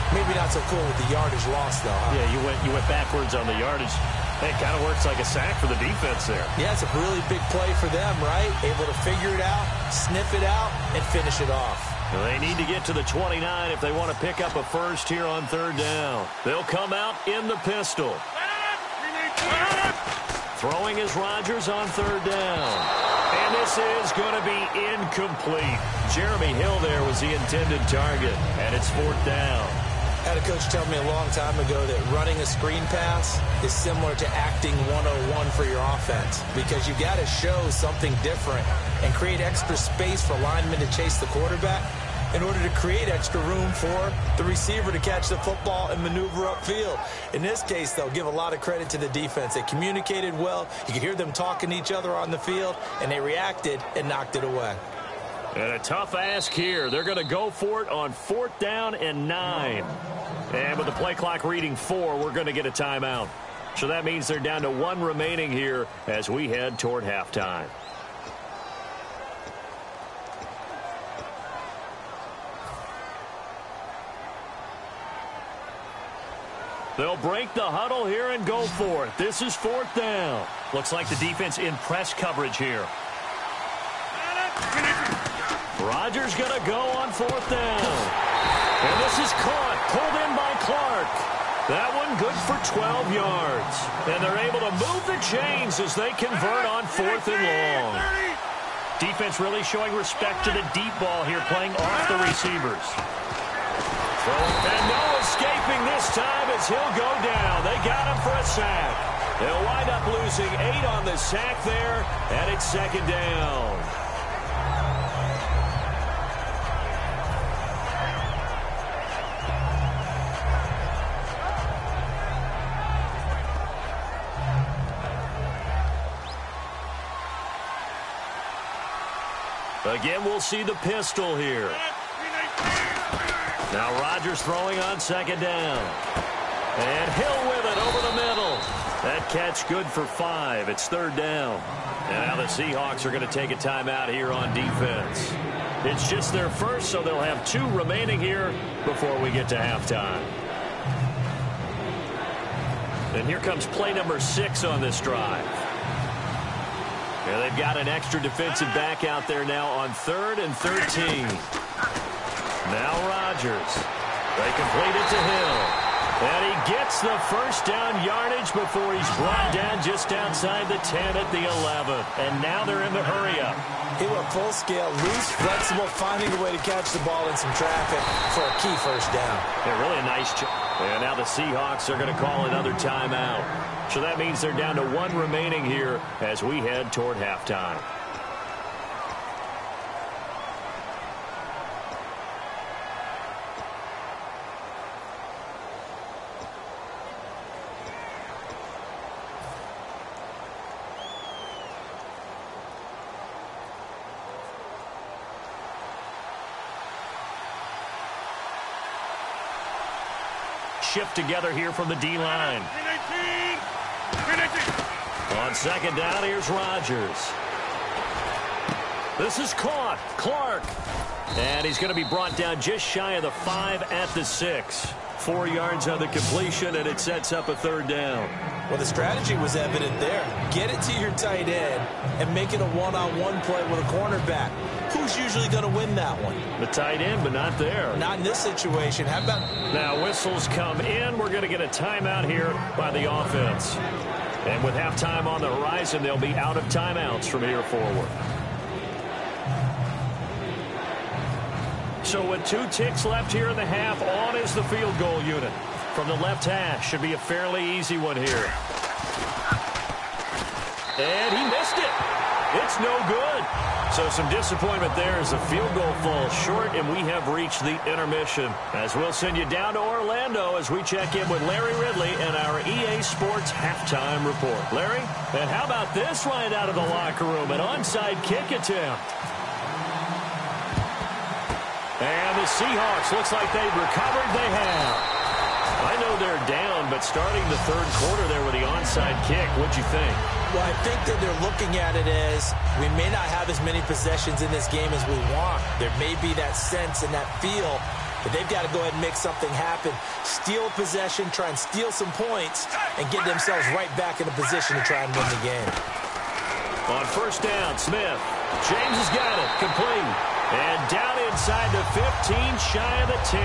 Maybe not so cool with the yardage loss, though. Huh? Yeah, you went backwards on the yardage. It kind of works like a sack for the defense there. Yeah, it's a really big play for them, right? Able to figure it out, sniff it out, and finish it off. Well, they need to get to the 29 if they want to pick up a first here on third down. They'll come out in the pistol. Throwing is Rodgers on third down. And this is going to be incomplete. Jeremy Hill there was the intended target, and it's fourth down. I had a coach tell me a long time ago that running a screen pass is similar to acting 101 for your offense, because you got to show something different and create extra space for linemen to chase the quarterback in order to create extra room for the receiver to catch the football and maneuver upfield. In this case, they'll give a lot of credit to the defense. They communicated well. You could hear them talking to each other on the field, and they reacted and knocked it away. And a tough ask here. They're going to go for it on fourth down and 9. And with the play clock reading 4, we're going to get a timeout. So that means they're down to 1 remaining here as we head toward halftime. They'll break the huddle here and go for it. This is fourth down. Looks like the defense in press coverage here. Rodgers going to go on fourth down. And this is caught, pulled in by Clark. That one good for 12 yards. And they're able to move the chains as they convert on fourth and long. Defense really showing respect to the deep ball here, playing off the receivers. And no escaping this time as he'll go down. They got him for a sack. They'll wind up losing 8 on the sack there, and it's second down. Again, we'll see the pistol here. Now Rodgers throwing on second down. And Hill with it over the middle. That catch good for 5. It's third down. And now the Seahawks are going to take a timeout here on defense. It's just their first, so they'll have 2 remaining here before we get to halftime. And here comes play number 6 on this drive. And they've got an extra defensive back out there now on 3rd and 13. Now Rodgers. They complete it to Hill. And he gets the first down yardage before he's brought down just outside the 10 at the 11. And now they're in the hurry-up. He went full scale, loose, flexible, finding a way to catch the ball in some traffic for a key first down. Yeah, really a nice job. And now the Seahawks are going to call another timeout. So that means they're down to 1 remaining here as we head toward halftime. Shift together here from the D-line. On second down, here's Rodgers. This is caught. Clark. And he's going to be brought down just shy of the 5 at the 6. 4 yards on the completion, and it sets up a third down. Well, the strategy was evident there. Get it to your tight end and make it a one-on-one play with a cornerback. Who's usually going to win that one? The tight end, but not there. Not in this situation. How about... Now whistles come in. We're going to get a timeout here by the offense. And with halftime on the horizon, they'll be out of timeouts from here forward. So with 2 ticks left here in the half, on is the field goal unit. From the left hash, should be a fairly easy one here. And he missed it. It's no good. So some disappointment there as the field goal falls short, and we have reached the intermission. As we'll send you down to Orlando as we check in with Larry Ridley and our EA Sports halftime report. Larry, and how about this right out of the locker room? An onside kick attempt. And the Seahawks, looks like they've recovered. They have. I know they're down, but starting the third quarter there with the onside kick, what'd you think? Well, I think that they're looking at it as we may not have as many possessions in this game as we want. There may be that sense and that feel But they've got to go ahead and make something happen. Steal a possession, try and steal some points, and get themselves right back in a position to try and win the game. On first down, Smith. James has got it. Complete. And down inside the 15, shy of the 10.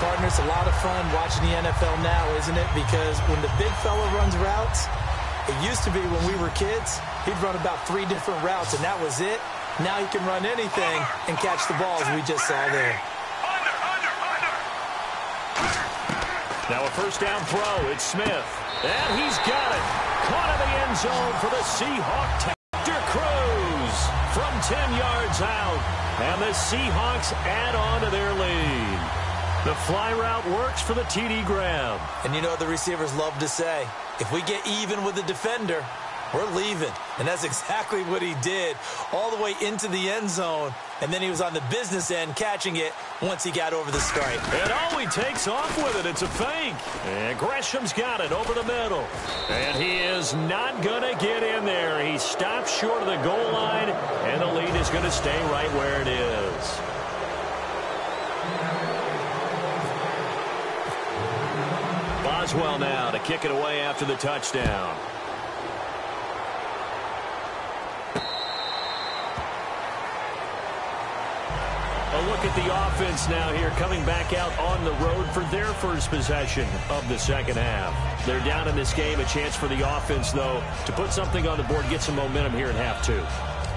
Partner, it's a lot of fun watching the NFL now, isn't it? Because when the big fella runs routes, it used to be when we were kids, he'd run about 3 different routes, and that was it. Now he can run anything and catch the balls we just saw there. Now a first down throw. It's Smith. And he's got it. Caught in the end zone for the Seahawk. Dr. Cruz from 10 yards out. And the Seahawks add on to their lead. The fly route works for the TD grab. And you know what the receivers love to say? If we get even with the defender, we're leaving. And that's exactly what he did, all the way into the end zone. And then he was on the business end catching it once he got over the stripe. And oh, he takes off with it. It's a fake. And Gresham's got it over the middle. And he is not going to get in there. He stops short of the goal line, and the lead is going to stay right where it is. Boswell now to kick it away after the touchdown. A look at the offense now here, coming back out on the road for their first possession of the second half. They're down in this game. A chance for the offense, though, to put something on the board, get some momentum here in half 2.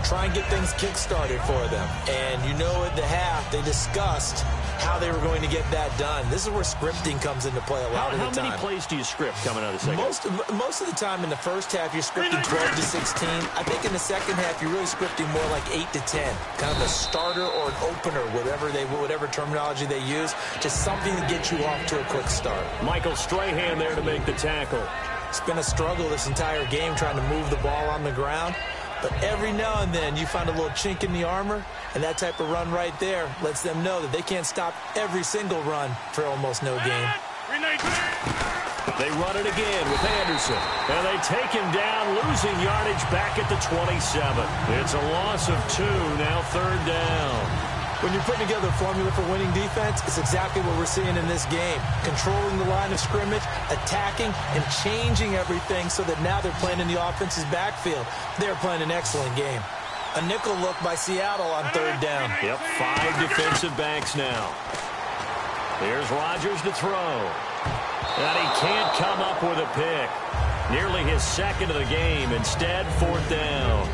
Try and get things kick-started for them. And you know at the half, they discussed how they were going to get that done. This is where scripting comes into play a lot of the time. How many plays do you script coming out of the second half? Most of the time in the first half, you're scripting 12 to 16. I think in the second half, you're really scripting more like 8 to 10. Kind of a starter or an opener, whatever terminology they use. Just something to get you off to a quick start. Michael Strahan there to make the tackle. It's been a struggle this entire game trying to move the ball on the ground. But every now and then you find a little chink in the armor, and that type of run right there lets them know that they can't stop every single run for almost no gain. They run it again with Anderson, and they take him down, losing yardage back at the 27. It's a loss of 2, now third down. When you're putting together a formula for winning defense, it's exactly what we're seeing in this game. Controlling the line of scrimmage, attacking, and changing everything so that now they're playing in the offense's backfield. They're playing an excellent game. A nickel look by Seattle on third down. Yep, 5 defensive backs now. Here's Rodgers to throw. And he can't come up with a pick. Nearly his second of the game. Instead, fourth down.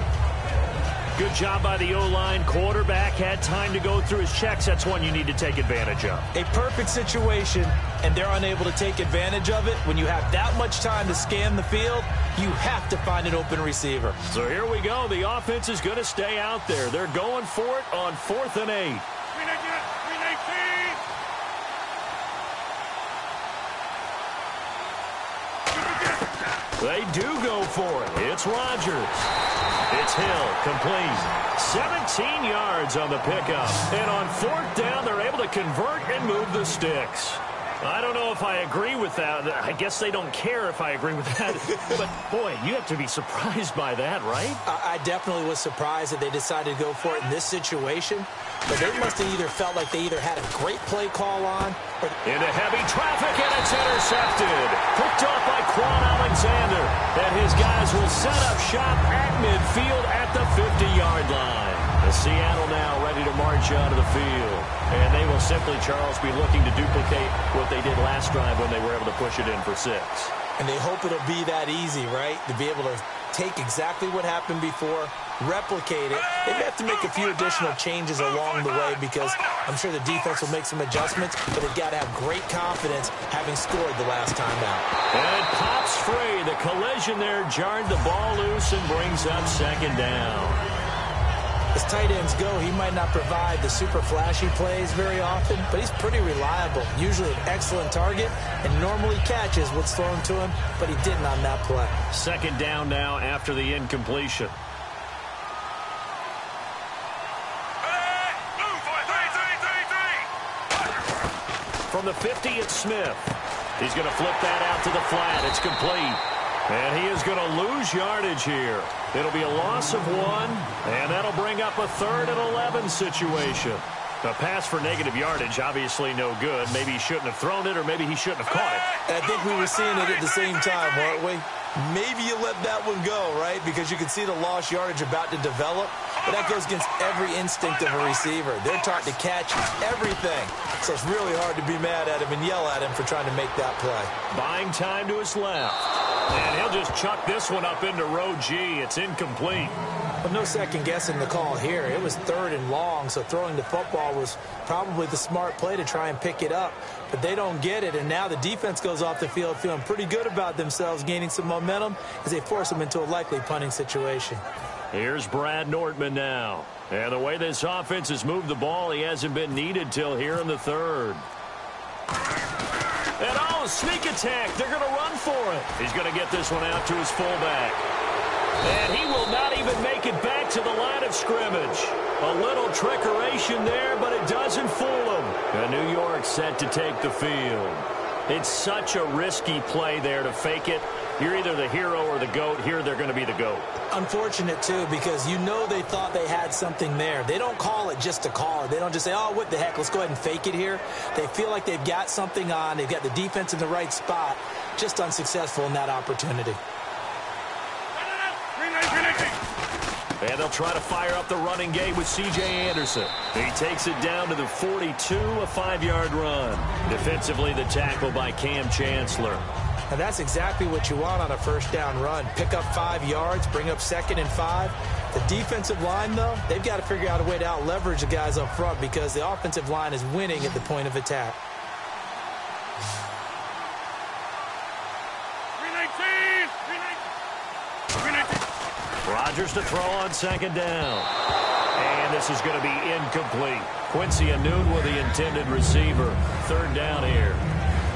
Good job by the O-line. Quarterback had time to go through his checks. That's one you need to take advantage of. A perfect situation, and they're unable to take advantage of it. When you have that much time to scan the field, you have to find an open receiver. So here we go. The offense is going to stay out there. They're going for it on 4th and 8. They do go for it. It's Rodgers. It's Hill, complete. 17 yards on the pickup. And on 4th down, they're able to convert and move the sticks. I don't know if I agree with that. I guess they don't care if I agree with that. But, boy, you have to be surprised by that, right? I definitely was surprised that they decided to go for it in this situation. But they must have either felt like they either had a great play call on or... Into heavy traffic, and it's intercepted. Picked off by Quan Alexander. And his guys will set up shop at midfield at the 50-yard line. The Seattle now ready to march out of the field. And they will simply, Charles, be looking to duplicate what they did last drive when they were able to push it in for 6. And they hope it'll be that easy, right? To be able to take exactly what happened before, replicate it. They may have to make a few additional changes along the way because I'm sure the defense will make some adjustments, but they've got to have great confidence having scored the last time out. And it pops free. The collision there jarred the ball loose and brings up second down. As tight ends go, he might not provide the super flashy plays very often, but he's pretty reliable. Usually an excellent target and normally catches what's thrown to him, but he didn't on that play. Second down now after the incompletion. From the 50, it's Smith. He's going to flip that out to the flat. It's complete. And he is going to lose yardage here. It'll be a loss of 1, and that'll bring up a 3rd and 11 situation. A pass for negative yardage, obviously no good. Maybe he shouldn't have thrown it, or maybe he shouldn't have caught it. I think we were seeing it at the same time, weren't we? Maybe you let that one go, right? Because you can see the lost yardage about to develop. But that goes against every instinct of a receiver. They're taught to catch everything. So it's really hard to be mad at him and yell at him for trying to make that play. Buying time to his left. And he'll just chuck this one up into row G. It's incomplete. Well, no second guessing the call here. It was 3rd and long, so throwing the football was probably the smart play to try and pick it up. But they don't get it, and now the defense goes off the field feeling pretty good about themselves, gaining some momentum as they force them into a likely punting situation. Here's Brad Nortman now. And the way this offense has moved the ball, he hasn't been needed till here in the 3rd. And sneak attack. They're going to run for it. He's going to get this one out to his fullback. And he will not even make it back to the line of scrimmage. A little trickeration there, but it doesn't fool him. And New York set to take the field. It's such a risky play there to fake it. You're either the hero or the GOAT. Here they're going to be the GOAT. Unfortunate, too, because you know they thought they had something there. They don't call it just to call it. They don't just say, oh, what the heck, let's go ahead and fake it here. They feel like they've got something on. They've got the defense in the right spot. Just unsuccessful in that opportunity. And they'll try to fire up the running game with C.J. Anderson. He takes it down to the 42, a 5-yard run. Defensively, the tackle by Cam Chancellor. And that's exactly what you want on a first down run. Pick up 5 yards, bring up 2nd and 5. The defensive line, though, they've got to figure out a way to out-leverage the guys up front because the offensive line is winning at the point of attack. 319. Rodgers to throw on 2nd down. And this is going to be incomplete. Quincy Anoon with the intended receiver. 3rd down here.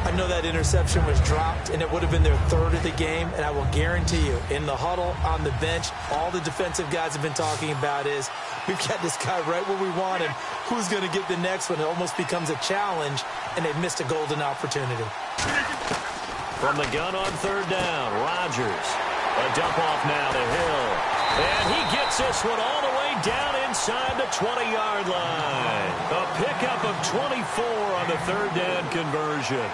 I know that interception was dropped, and it would have been their 3rd of the game, and I will guarantee you, in the huddle, on the bench, all the defensive guys have been talking about is, we've got this guy right where we want him. Who's going to get the next one? It almost becomes a challenge, and they've missed a golden opportunity. From the gun on 3rd down, Rodgers. A dump off now to Hill. And he gets this one all the way down inside the 20-yard line. A pickup of 24 on the 3rd down conversion.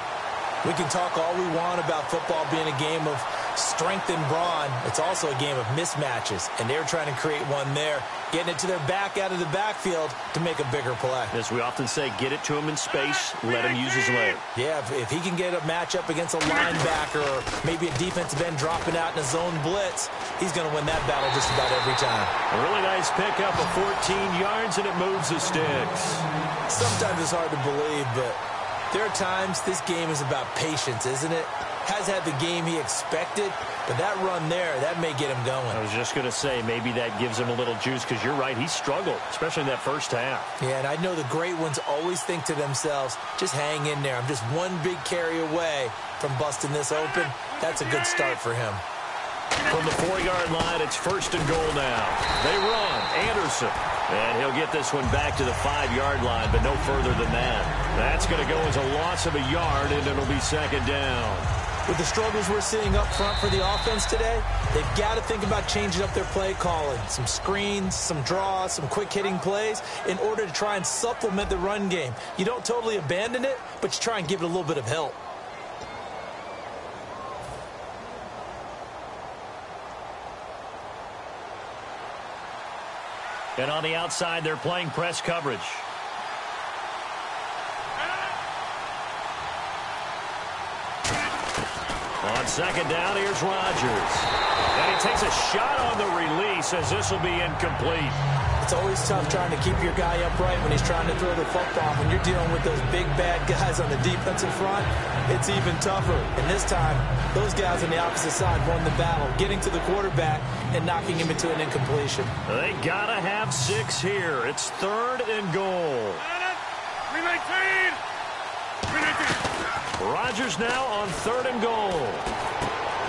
We can talk all we want about football being a game of strength and brawn. It's also a game of mismatches, and they're trying to create one there, getting it to their back out of the backfield to make a bigger play. As we often say, get it to him in space, let him use his leg. Yeah, if he can get a matchup against a linebacker or maybe a defensive end dropping out in a zone blitz, he's going to win that battle just about every time. A really nice pickup of 14 yards, and it moves the sticks. Sometimes it's hard to believe, but there are times this game is about patience, isn't it? Has had the game he expected, but that run there, that may get him going. I was just going to say, maybe that gives him a little juice, because you're right, he struggled, especially in that first half. Yeah, and I know the great ones always think to themselves, just hang in there. I'm just one big carry away from busting this open. That's a good start for him. From the 4-yard line, it's 1st and goal now. They run. Anderson. And he'll get this one back to the 5-yard line, but no further than that. That's going to go as a loss of a yard, and it'll be 2nd down. With the struggles we're seeing up front for the offense today, they've got to think about changing up their play calling. Some screens, some draws, some quick-hitting plays in order to try and supplement the run game. You don't totally abandon it, but you try and give it a little bit of help. And on the outside, they're playing press coverage. On 2nd down, here's Rodgers. And he takes a shot on the release as this will be incomplete. It's always tough trying to keep your guy upright when he's trying to throw the football. When you're dealing with those big, bad guys on the defensive front, it's even tougher. And this time, those guys on the opposite side won the battle, getting to the quarterback and knocking him into an incompletion. They got to have 6 here. It's 3rd and goal. 319. Rodgers now on 3rd and goal.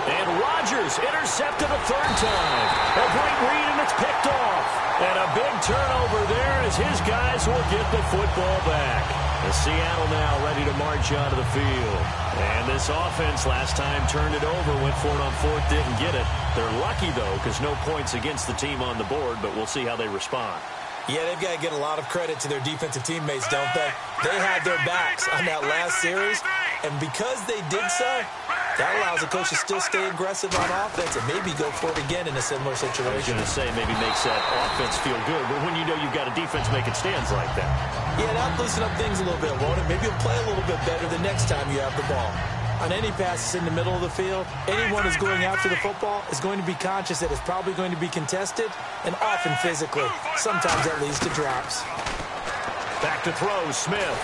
And Rodgers intercepted a 3rd time. A great read, and it's picked off. And a big turnover there as his guys will get the football back. The Seattle now ready to march onto the field. And this offense last time turned it over, went for it on 4th, didn't get it. They're lucky, though, because no points against the team on the board, but we'll see how they respond. Yeah, they've got to get a lot of credit to their defensive teammates, don't they? They had their backs on that last series, and because they did so, that allows the coach to still stay aggressive on offense and maybe go for it again in a similar situation. I was going to say maybe makes that offense feel good, but when you know you've got a defense making stands like that. Yeah, that'll loosen up things a little bit, won't it? Maybe you'll play a little bit better the next time you have the ball. On any passes in the middle of the field, anyone who's going after the football is going to be conscious that it's probably going to be contested and often physically. Sometimes that leads to drops. Back to throw, Smith.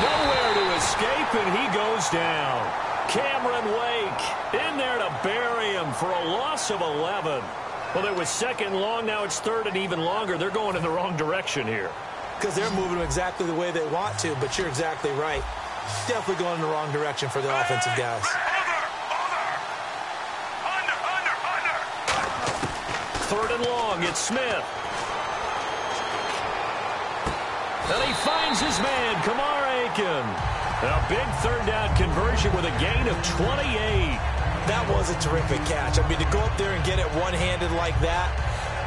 Nowhere to escape, and he goes down. Cameron Wake in there to bury him for a loss of 11. Well, it was second long. Now it's third and even longer. They're going in the wrong direction here. Because they're moving exactly the way they want to, but you're exactly right. Definitely going in the wrong direction for the offensive guys. Under. Third and long, it's Smith. And he finds his man, Kamar Aiken. A big third down conversion with a gain of 28. That was a terrific catch. I mean, to go up there and get it one-handed like that,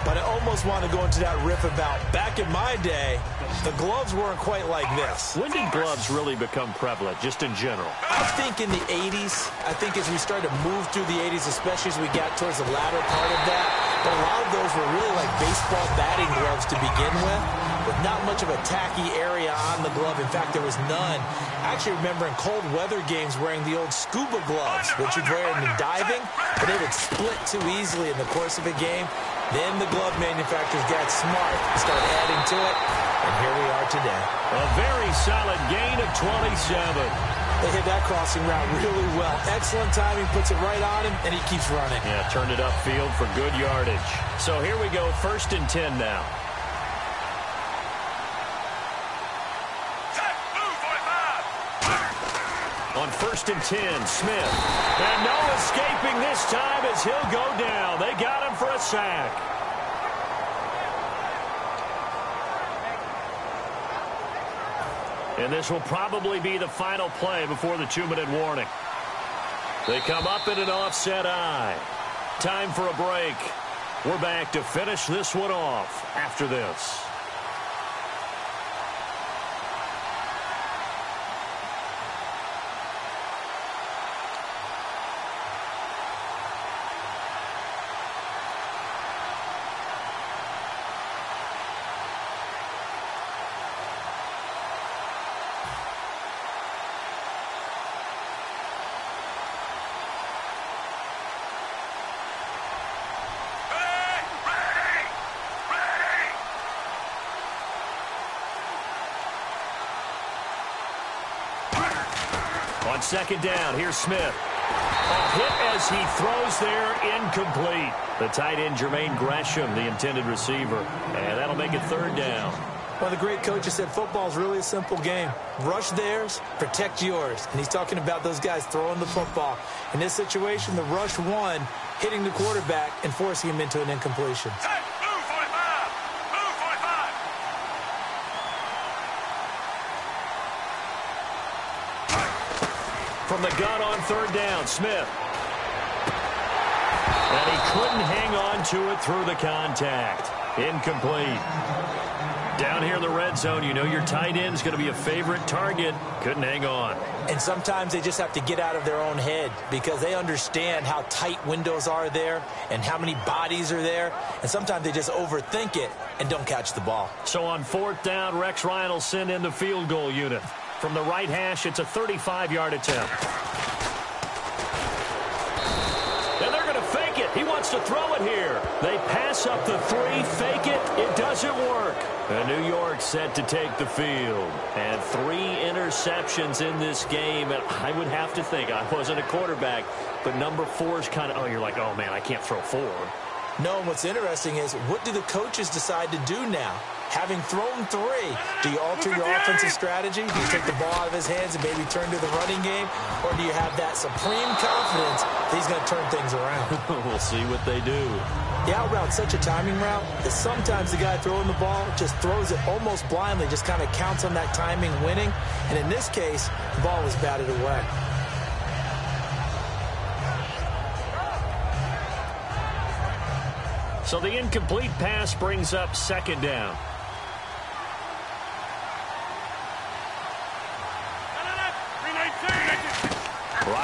but I almost want to go into that riff about back in my day, the gloves weren't quite like this. When did gloves really become prevalent, just in general? I think in the 80s. I think as we started to move through the 80s, especially as we got towards the latter part of that. But a lot of those were really like baseball batting gloves to begin with not much of a tacky area on the glove. In fact, there was none. I actually remember in cold weather games wearing the old scuba gloves, which you'd wear in diving, but they would split too easily in the course of a game. Then the glove manufacturers got smart and started adding to it, and here we are today. A very solid gain of 27. They hit that crossing route really well. Excellent timing, puts it right on him, and he keeps running. Yeah, turned it upfield for good yardage. So here we go, 1st and 10 now. On 1st and 10, Smith. And no escaping this time as he'll go down. They got him for a sack. And this will probably be the final play before the 2-minute warning. They come up in an offset eye. Time for a break. We're back to finish this one off after this. On 2nd down, here's Smith. A hit as he throws there, incomplete. The tight end, Jermaine Gresham, the intended receiver. And that'll make it 3rd down. Well, the great coach has said football is really a simple game. Rush theirs, protect yours. And he's talking about those guys throwing the football. In this situation, the rush won, hitting the quarterback and forcing him into an incompletion. From the gun on 3rd down, Smith. And he couldn't hang on to it through the contact. Incomplete. Down here in the red zone, you know your tight end's going to be a favorite target. Couldn't hang on. And sometimes they just have to get out of their own head because they understand how tight windows are there and how many bodies are there. And sometimes they just overthink it and don't catch the ball. So on 4th down, Rex Ryan will send in the field goal unit. From the right hash, it's a 35-yard attempt. And they're going to fake it. He wants to throw it here. They pass up the 3, fake it. It doesn't work. And New York set to take the field. And 3 interceptions in this game. And I would have to think, I wasn't a quarterback, but number 4 is kind of, oh, you're like, oh, man, I can't throw 4. No, and what's interesting is what do the coaches decide to do now? Having thrown 3, do you alter your offensive strategy? Do you take the ball out of his hands and maybe turn to the running game? Or do you have that supreme confidence that he's going to turn things around? We'll see what they do. The out route's such a timing route that sometimes the guy throwing the ball just throws it almost blindly, just kind of counts on that timing winning. And in this case, the ball was batted away. So the incomplete pass brings up 2nd down.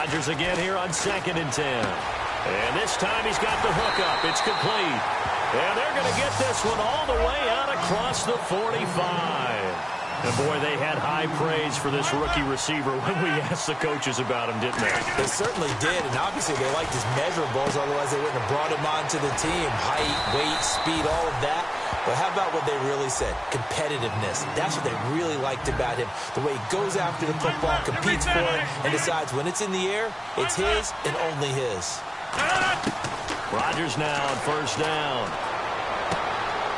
Rodgers again here on 2nd and 10. And this time he's got the hook up. It's complete. And they're going to get this one all the way out across the 45. And, boy, they had high praise for this rookie receiver when we asked the coaches about him, didn't they? They certainly did, and obviously they liked his measurables, otherwise they wouldn't have brought him onto the team. Height, weight, speed, all of that. But how about what they really said? Competitiveness. That's what they really liked about him. The way he goes after the football, competes for it, and decides when it's in the air, it's his and only his. Rodgers now on 1st down.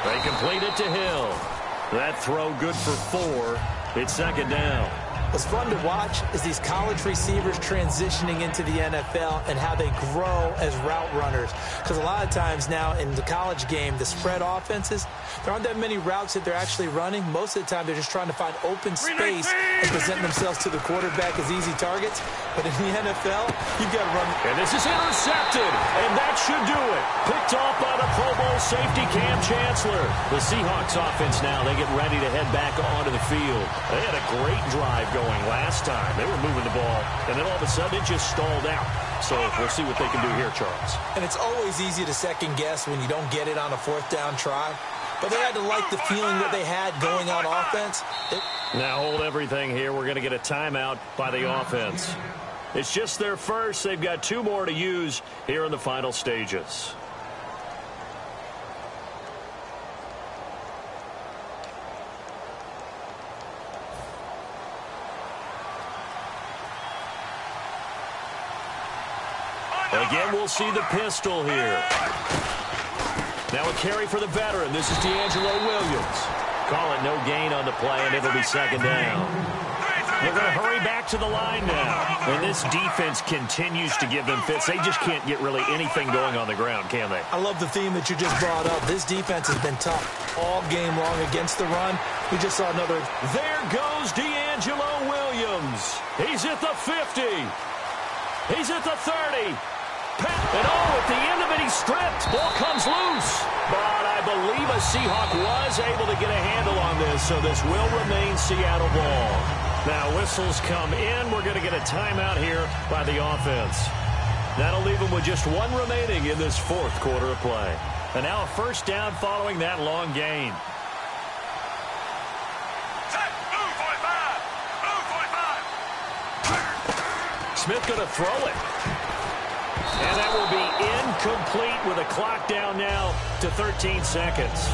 They complete it to Hill. That throw good for 4. It's 2nd down. What's fun to watch is these college receivers transitioning into the NFL and how they grow as route runners. Because a lot of times now in the college game, the spread offenses, there aren't that many routes that they're actually running. Most of the time, they're just trying to find open space and present themselves to the quarterback as easy targets. But in the NFL, you've got to run. And this is intercepted, and that should do it. Picked off by the Pro Bowl safety Cam Chancellor. The Seahawks offense now, they get ready to head back onto the field. They had a great drive going last time. They were moving the ball, and then all of a sudden it just stalled out. So we'll see what they can do here, Charles. And it's always easy to second guess when you don't get it on a 4th down try. But they had to like the feeling that they had going on offense. Now hold everything here. We're going to get a timeout by the offense. It's just their first. They've got 2 more to use here in the final stages. Again, we'll see the pistol here. Now a carry for the veteran. This is D'Angelo Williams. Call it no gain on the play, and it'll be 2nd down. They're going to hurry back to the line now. And this defense continues to give them fits. They just can't get really anything going on the ground, can they? I love the theme that you just brought up. This defense has been tough all game long against the run. We just saw another. There goes D'Angelo Williams. He's at the 50. He's at the 30. And at the end of it, he's stripped. Ball comes loose. But I believe a Seahawk was able to get a handle on this, so this will remain Seattle ball. Now, whistles come in. We're going to get a timeout here by the offense. That'll leave them with just 1 remaining in this 4th quarter of play. And now a 1st down following that long gain. Smith going to throw it. And that will be incomplete with a clock down now to 13 seconds.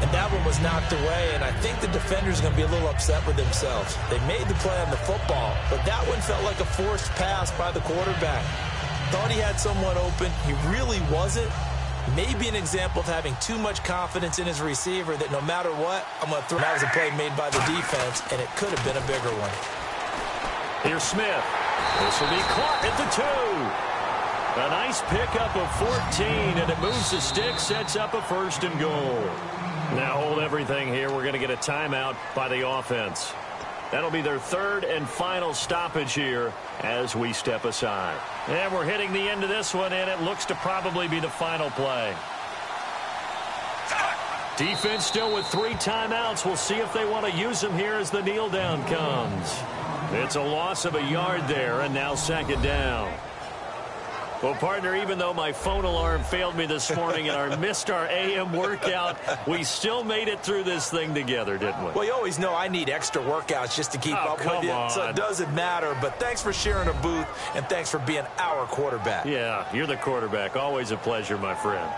And that one was knocked away, and I think the defender's going to be a little upset with themselves. They made the play on the football, but that one felt like a forced pass by the quarterback. Thought he had someone open. He really wasn't. Maybe an example of having too much confidence in his receiver that no matter what, I'm going to throw. That was a play made by the defense, and it could have been a bigger one. Here's Smith. This will be caught at the 2. A nice pickup of 14, and it moves the stick, sets up a 1st and goal. Now hold everything here. We're going to get a timeout by the offense. That'll be their 3rd and final stoppage here as we step aside. And we're hitting the end of this one, and it looks to probably be the final play. Defense still with 3 timeouts. We'll see if they want to use them here as the kneel down comes. It's a loss of a yard there, and now 2nd down. Well, partner, even though my phone alarm failed me this morning and missed our AM workout, we still made it through this thing together, didn't we? Well, you always know I need extra workouts just to keep up with you, so it doesn't matter. But thanks for sharing a booth, and thanks for being our quarterback. Yeah, you're the quarterback. Always a pleasure, my friend.